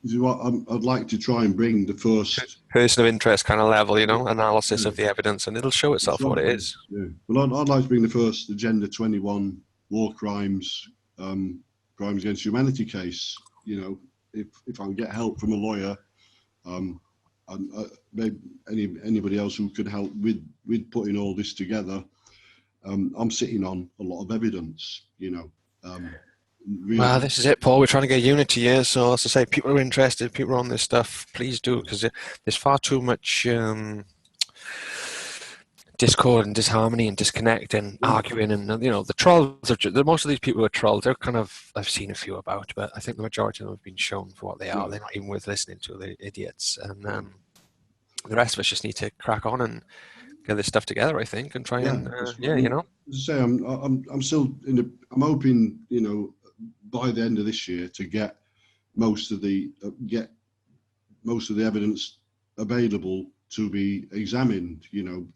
This is what I'd like to try and bring the first person of interest kind of level, analysis of the evidence, and it'll show itself what it is. Yeah. Well, I'd like to bring the first Agenda 21 war crimes, crimes against humanity case. If I can get help from a lawyer, and maybe anybody else who could help with putting all this together. I'm sitting on a lot of evidence, Well, this is it, Paul. We're trying to get unity here. So, as I say, people are interested, people are on this stuff. Please do, because there's far too much discord and disharmony and disconnect and arguing, and the trolls are most of these people are trolls. They're kind of, I've seen a few about, but I think the majority of them have been shown for what they are. They're not even worth listening to. They're idiots, and the rest of us just need to crack on and get this stuff together, I think, and try and As I say, I'm still I'm hoping, by the end of this year to get most of the evidence available to be examined. In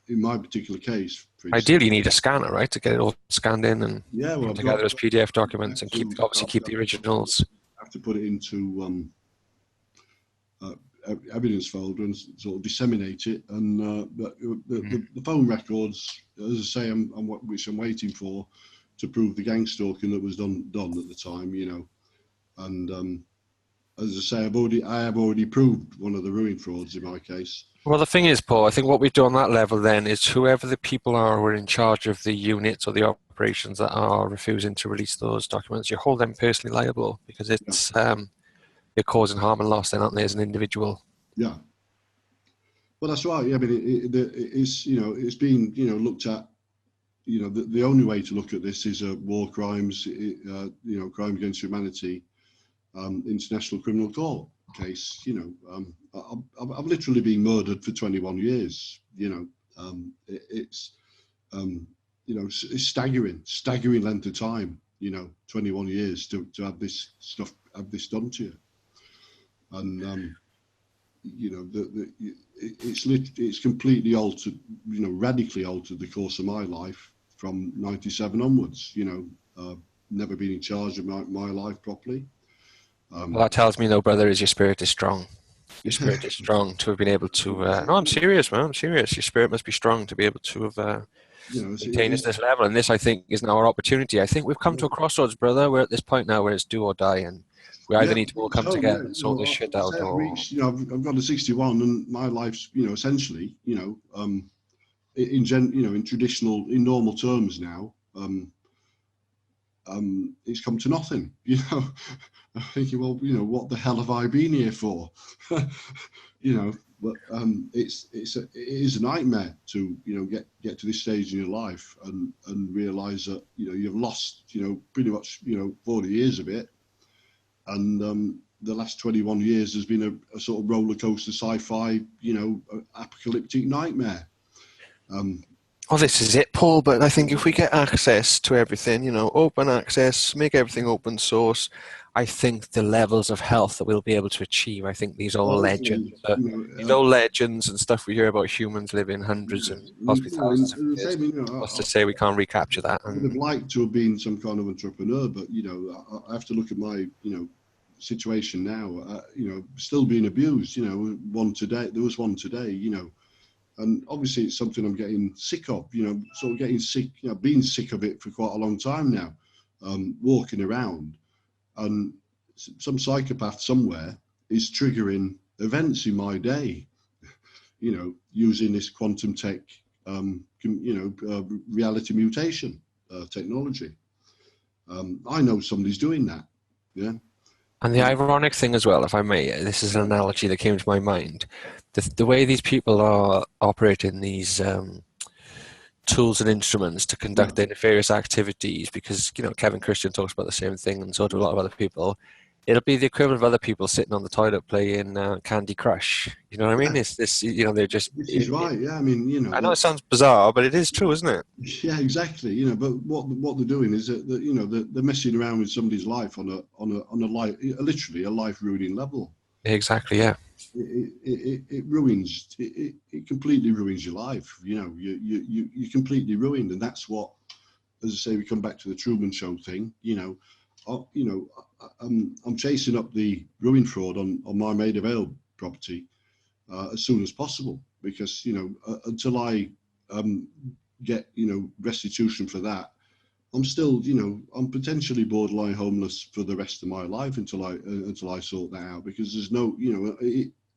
my particular case, ideally you need a scanner, right, to get it all scanned in and put together as PDF documents, and keep the originals. I have to put it into evidence folder and sort of disseminate it. And the phone records, as I say, which I'm waiting for to prove the gang stalking that was done at the time. And as I say, I have already proved one of the ruin frauds in my case. Well, the thing is, Paul, I think what we do on that level then is whoever the people are who are in charge of the units or the operations that are refusing to release those documents, you hold them personally liable, because it's you're causing harm and loss then, aren't they, as an individual? Yeah. Well, that's right. I mean, it's been looked at. The only way to look at this is war crimes, crime against humanity, international criminal court case. I've literally been murdered for 21 years. It's staggering length of time. 21 years to have this done to you, and it's completely altered, radically altered the course of my life from 97 onwards. Never been in charge of my life properly. Well, that tells me, though, brother, is your spirit is strong. Your spirit is strong to have been able to. No, I'm serious, man. I'm serious. Your spirit must be strong to be able to have maintained this level. And this, I think, is now our opportunity. I think we've come to a crossroads, brother. We're at this point now where it's do or die, and we either need to all come together and sort this shit out. I've got to 61, and my life's, essentially, in traditional, in normal terms now, it's come to nothing. I'm thinking, well, what the hell have I been here for? But it is a nightmare to get to this stage in your life and realise that you've lost pretty much 40 years of it, and the last 21 years has been a sort of roller coaster sci-fi apocalyptic nightmare. Oh, this is it, Paul, but I think if we get access to everything, open access, make everything open source, I think the levels of health that we'll be able to achieve, I think these old legends, these old legends and stuff we hear about humans living hundreds and possibly thousands of years, what's to say we can't recapture that? I would have liked to have been some kind of entrepreneur, but, I have to look at my, situation now, still being abused, there was one today, and obviously it's something I'm getting sick of, sort of getting sick, being sick of it for quite a long time now, walking around, and some psychopath somewhere is triggering events in my day, using this quantum tech, reality mutation technology. I know somebody's doing that, yeah. And the ironic thing as well, if I may, this is an analogy that came to my mind. The way these people are operating these tools and instruments to conduct their nefarious activities, because, Kevin Christian talks about the same thing, and so do a lot of other people. It'll be the equivalent of other people sitting on the toilet playing Candy Crush. You know what I mean? It's this, they're just... This is right, yeah. I mean, I know it sounds bizarre, but it is true, isn't it? Yeah, exactly. But what they're doing is that they're messing around with somebody's life on a life, literally a life-ruining level. Exactly, yeah. It ruins. It completely ruins your life. You're completely ruined, and that's what, as I say, we come back to the Truman Show thing. I'm chasing up the ruin fraud on my Maida Vale property as soon as possible, because until I get restitution for that, I'm still I'm potentially borderline homeless for the rest of my life until I sort that out, because there's no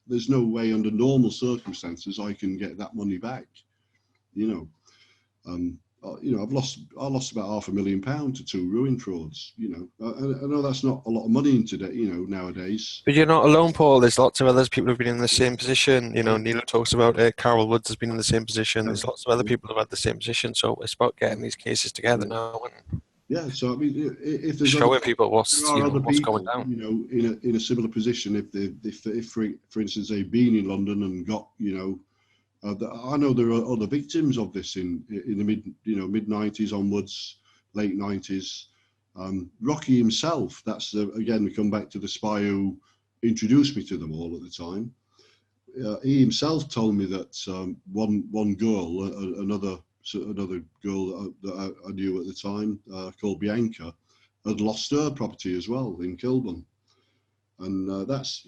there's no way under normal circumstances I can get that money back. I lost about £500,000 to 2 ruin frauds. I know that's not a lot of money in today, nowadays. But you're not alone, Paul. There's lots of others people who've been in the same position. Neil talks about it. Carol Woods has been in the same position. There's lots of other people who've had the same position. So it's about getting these cases together now and So I mean, if there's showing people what's other what's people, going down. in a similar position, if for instance they've been in London and got, I know there are other victims of this in the mid 90s onwards, late 90s. Rocky himself, that's again, we come back to the spy who introduced me to them all at the time. He himself told me that one girl, another girl that I knew at the time, called Bianca, had lost her property as well in Kilburn. And that's,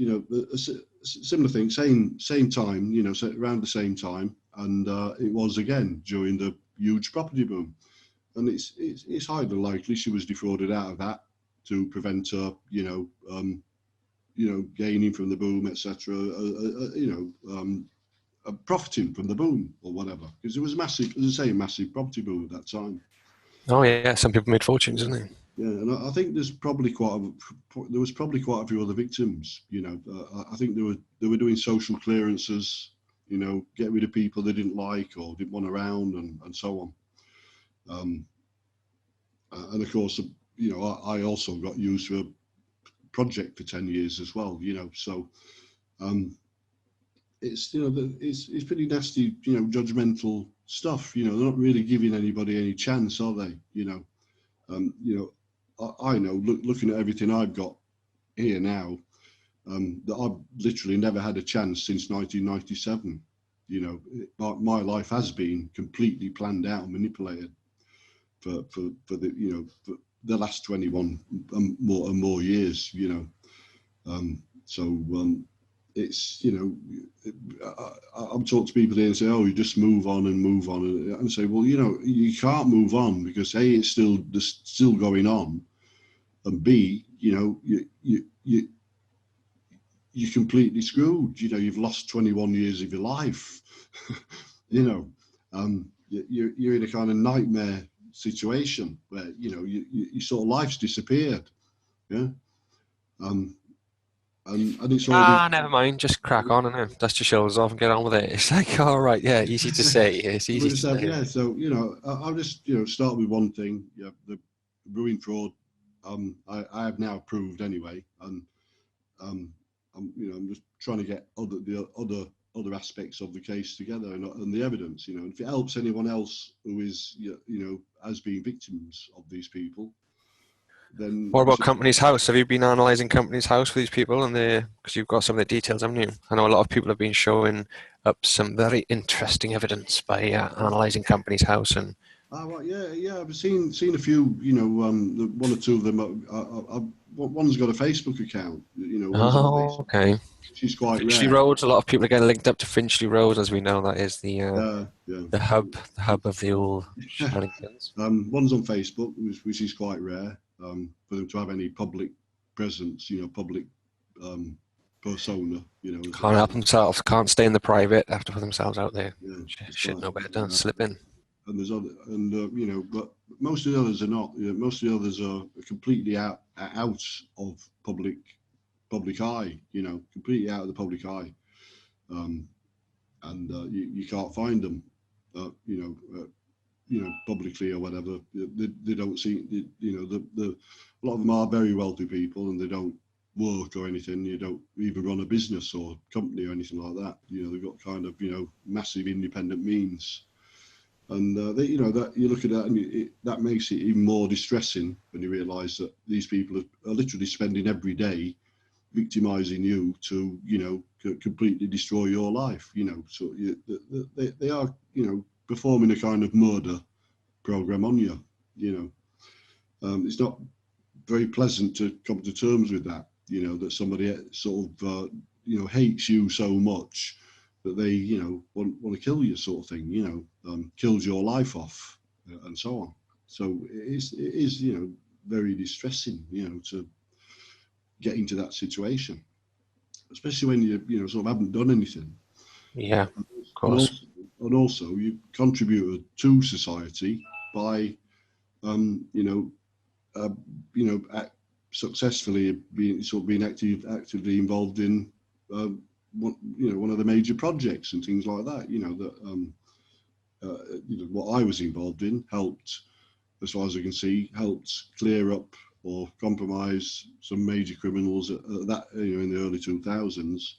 a similar thing, same time, so around the same time. And it was again during the huge property boom. And it's highly likely she was defrauded out of that to prevent her, gaining from the boom, etc. Profiting from the boom or whatever, because it was massive, as I say, massive property boom at that time. Oh yeah, some people made fortunes, didn't they? Yeah, and I think there was probably quite a few other victims. I think they were doing social clearances, get rid of people they didn't like or didn't want around, and so on. And of course, I also got used for a project for 10 years as well. So it's it's pretty nasty, judgmental stuff. They're not really giving anybody any chance, are they? I know, looking at everything I've got here now, that I've literally never had a chance since 1997. My life has been completely planned out and manipulated for the last 21 and more years. It's, I'm talking to people here and say, oh, you just move on, and I say, well, you can't move on because A, it's still going on, and B, you're completely screwed. You've lost 21 years of your life. You're in a kind of nightmare situation where your sort of life's disappeared. Yeah. And it's all never mind. Just crack on and dust your shoulders off and get on with it. It's like, all right, yeah, easy to say. It's easy to say. Yeah. So I'll just start with one thing. Yeah, the ruin fraud. I have now proved anyway, and I'm just trying to get other aspects of the case together and the evidence. And if it helps anyone else who is has been victims of these people. Then what about Company's House? Have you been analysing Company's House for these people? And because you've got some of the details, haven't you? I know a lot of people have been showing up some very interesting evidence by analysing Company's House. And well, yeah. I've seen a few. One or two of them. One's got a Facebook account. Okay. She's quite Finchley rare. Road. A lot of people are getting linked up to Finchley Road, as we know. That is the hub of the old shenanigans. One's on Facebook, which is quite rare. For them to have any public presence, public persona, Can't help themselves, can't stay in the private, have to put themselves out there. Yeah, Shit, no better done, slip in. And there's other, but most of the others are not. Most of the others are completely out of public eye. Completely out of the public eye, and you can't find them. Publicly or whatever. They don't see, a lot of them are very wealthy people and they don't work or anything. You don't even run a business or company or anything like that. They've got kind of, massive independent means. And, that you look at that and that makes it even more distressing when you realise that these people are literally spending every day victimising you to, completely destroy your life, So they are, performing a kind of murder program on you. It's not very pleasant to come to terms with that. That somebody sort of hates you so much that they want to kill you, sort of thing. Kills your life off, and so on. So it is very distressing. To get into that situation, especially when you sort of haven't done anything. Yeah, of course. And also you contributed to society by, successfully being actively involved in, one of the major projects and things like that. What I was involved in helped, as far as I can see, helped clear up or compromise some major criminals at that, in the early 2000s.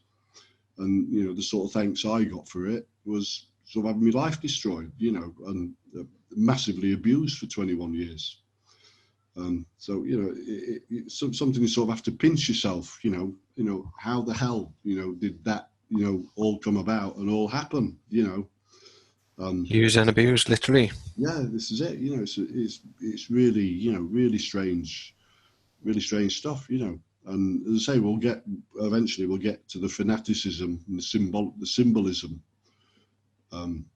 And, the sort of thanks I got for it was sort of having my life destroyed, and massively abused for 21 years. So, it's something you sort of have to pinch yourself, how the hell, did that, all come about and all happen, Use and abuse, literally. Yeah, this is it. It's really, really strange stuff. And as I say, we'll get to the fanaticism and the symbolism,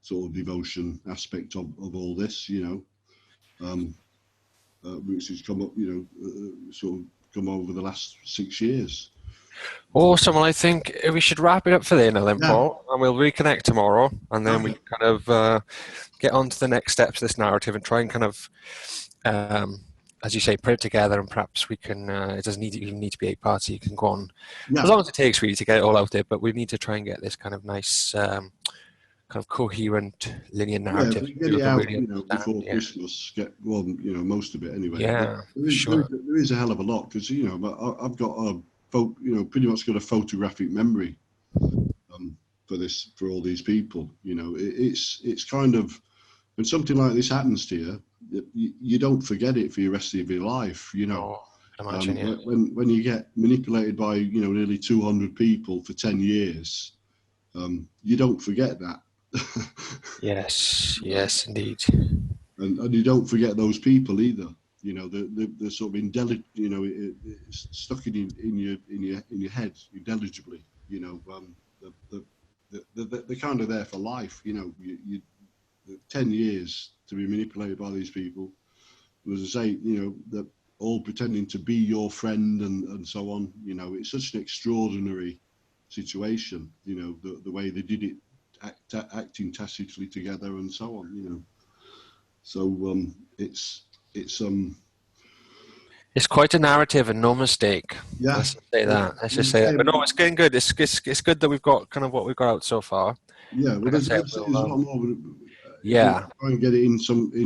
sort of devotion aspect of all this. Which has come up, sort of come over the last 6 years. Awesome. Well, I think we should wrap it up for there now then, Paul, and we'll reconnect tomorrow, and then we kind of get on to the next steps of this narrative and try and kind of, as you say, put it together, and perhaps we can, it doesn't even need to be 8 parts, you can go on, as long as it takes really to get it all out there, but we need to try and get this kind of nice, kind of coherent linear narrative. Yeah, get it out, before Christmas, get most of it anyway. Yeah, there is a hell of a lot, because, I've got pretty much got a photographic memory for all these people. It's kind of, when something like this happens to you, you don't forget it for the rest of your life. Imagine, when you get manipulated by nearly 200 people for 10 years, you don't forget that. Yes, indeed. And you don't forget those people either. They're sort of indelible. It's stuck in your head indelibly. They're kind of there for life. You 10 years to be manipulated by these people. And as I say, they're all pretending to be your friend and so on. It's such an extraordinary situation. The way they did it, acting tacitly together and so on. So it's quite a narrative and no mistake. Yeah. Let's say that. Let's just say that. But no, it's getting good. It's good that we've got kind of what we've got out so far. Yeah, but there's a lot more. Yeah. Try and get it in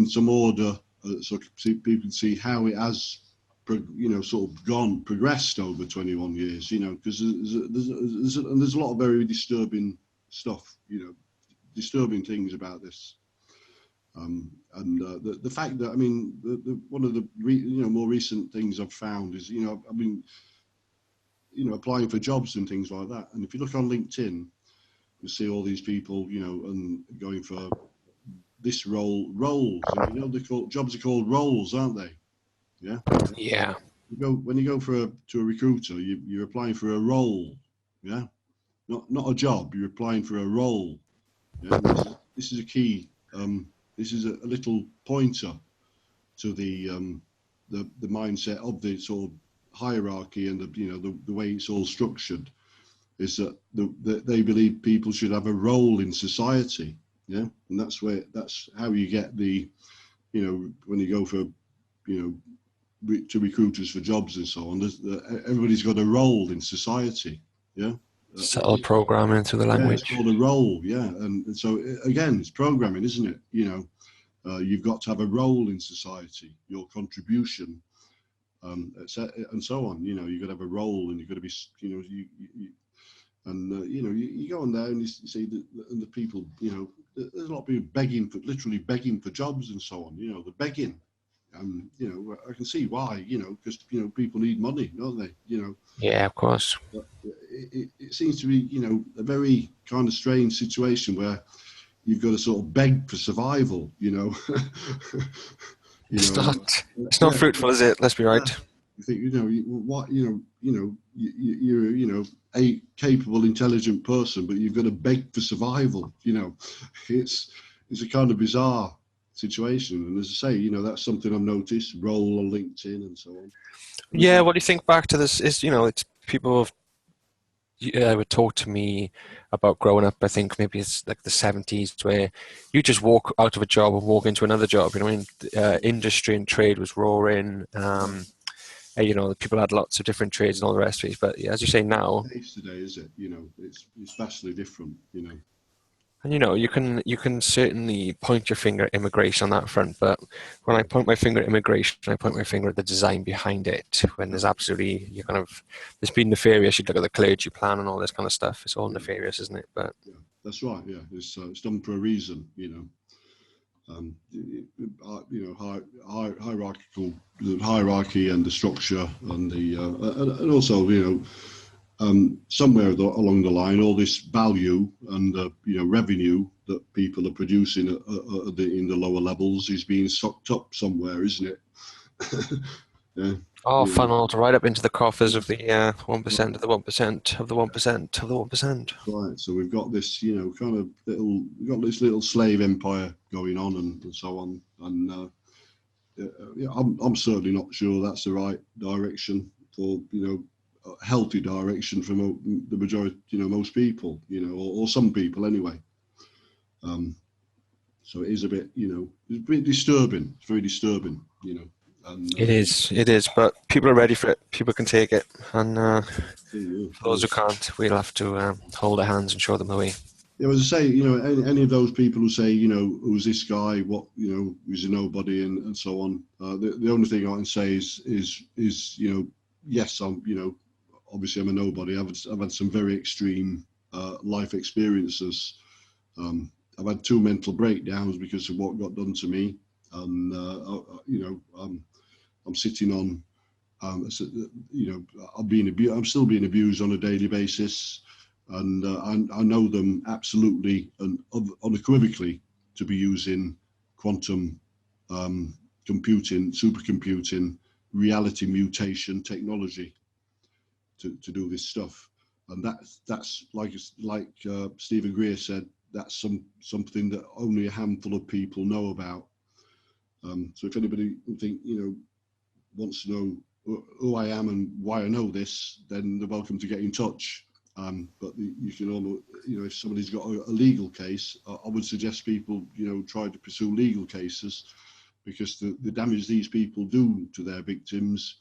some order, so people can see how it has, sort of progressed over 21 years. Because there's a lot of very disturbing stuff. Disturbing things about this. And the fact that, I mean, one of the more recent things I've found is, I've been, applying for jobs and things like that. And if you look on LinkedIn, you see all these people, and going for this roles. And, jobs are called roles, aren't they? Yeah. Yeah. When you go to a recruiter, you're applying for a role. Yeah. Not a job. You're applying for a role. Yeah. This is a key. This is a little pointer to the mindset of the sort of hierarchy and the way it's all structured, is that they believe people should have a role in society. Yeah, and that's how you get the, when you go for, to recruiters for jobs and so on. Everybody's got a role in society. Yeah. Settle programming through the language. Yeah, it's called a role, yeah. And so, again, it's programming, isn't it? You've got to have a role in society, your contribution, and so on. You've got to have a role, and you've got to be, you go on there and you see the people, there's a lot of people literally begging for jobs and so on. They're begging. I can see why, because, people need money, don't they? Yeah, of course. But it seems to be, a very kind of strange situation where you've got to sort of beg for survival, It's not fruitful, is it? Let's be right. You think, you're a capable, intelligent person, but you've got to beg for survival. It's a kind of bizarre situation. And as I say, that's something I've noticed, role on LinkedIn and so on. Yeah, what do you think back to this is, it's people have would talk to me about growing up. I think maybe it's like the 70s, where you just walk out of a job and walk into another job. You know, industry and trade was roaring. You know, people had lots of different trades and all the rest of it. But yeah, as you say now, today, is it? You know, it's vastly different. You know. and you know, you can certainly point your finger at immigration on that front, but when I point my finger at immigration, I point my finger at the design behind it. When there's absolutely, there's been nefarious. You look at the clergy plan and all this kind of stuff. It's all nefarious, isn't it? But yeah, that's right. Yeah, it's done for a reason. You know. Hierarchical, the hierarchy and the structure and the and also, you know, somewhere along the line, all this value and revenue that people are producing in the lower levels is being sucked up somewhere, isn't it? Yeah. funneled right up into the coffers of the 1% of the 1% of the 1% of the 1%. Right. So we've got this, you know, kind of we've got this little slave empire going on and so on. And I'm certainly not sure that's the right direction for, you know, a healthy direction for the majority, you know, most people, you know, or some people anyway. So it is a bit, you know, it's a bit disturbing. It's very disturbing, you know. And, It is, but people are ready for it. People can take it, and for those who can't, we'll have to hold their hands and show them the way. Yeah, as I say, you know, any of those people who say, you know, who's this guy? What, you know, he's a nobody, and so on. The only thing I can say is you know, yes, I'm, you know, obviously I'm a nobody. I've had some very extreme life experiences. I've had 2 mental breakdowns because of what got done to me, and you know, I'm sitting on, you know, I'm still being abused on a daily basis. And I know them absolutely and unequivocally to be using quantum computing, supercomputing, reality mutation technology to do this stuff. And that's like Stephen Greer said, that's something that only a handful of people know about. So if anybody you know, wants to know who I am and why I know this, then they're welcome to get in touch. But you can almost, you know, if somebody's got a legal case, I would suggest people, you know, try to pursue legal cases, because the damage these people do to their victims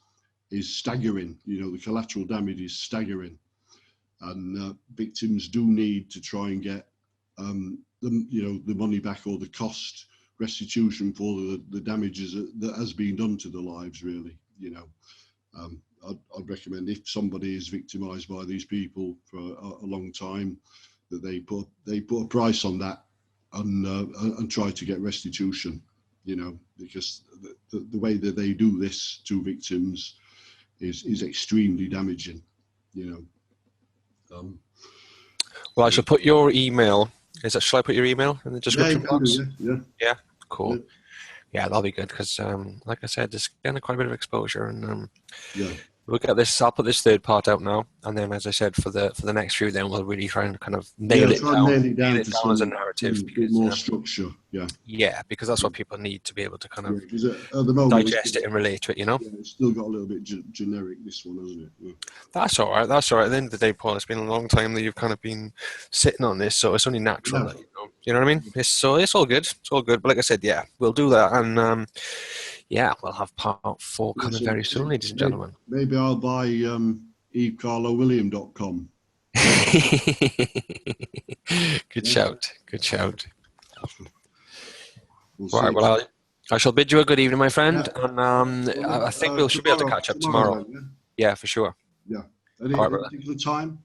is staggering. You know, the collateral damage is staggering, and victims do need to try and get the money back, or the cost restitution for the damages that has been done to their lives, really, you know. I'd recommend, if somebody is victimised by these people for a long time, that they put a price on that and try to get restitution, you know, because the way that they do this to victims is extremely damaging, you know. Well, I shall put your email. Shall I put your email in the description box? Yeah, cool. Yeah, that'll be good, because, like I said, there's getting quite a bit of exposure, and we'll get this. I'll put this 3rd part out now, and then, as I said, for the next few, then we'll really try and kind of nail it down as a narrative, because, more structure. Yeah, because that's what people need to be able to kind of at the moment, digest it and relate to it. You know. Yeah, it's still got a little bit generic, this one, hasn't it? Yeah. That's all right. That's all right. At the end of the day, Paul, it's been a long time that you've kind of been sitting on this, so it's only natural that, you know what I mean? It's all good. It's all good. But like I said, yeah, we'll do that, and yeah, we'll have part 4 coming very soon, ladies and gentlemen. Maybe I'll buy evecarlowilliam.com. Good shout. Good shout. Right. Well, I shall bid you a good evening, my friend, and I think we should be able to catch up tomorrow. Yeah, for sure. Yeah. Any particular time?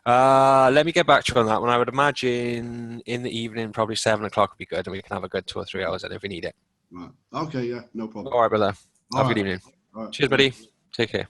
Let me get back to you on that one. I would imagine in the evening, probably 7 o'clock would be good, and we can have a good 2 or 3 hours if we need it. Right. Okay. Yeah. No problem. All right, brother. Have a good evening. All right. Cheers, buddy. Take care.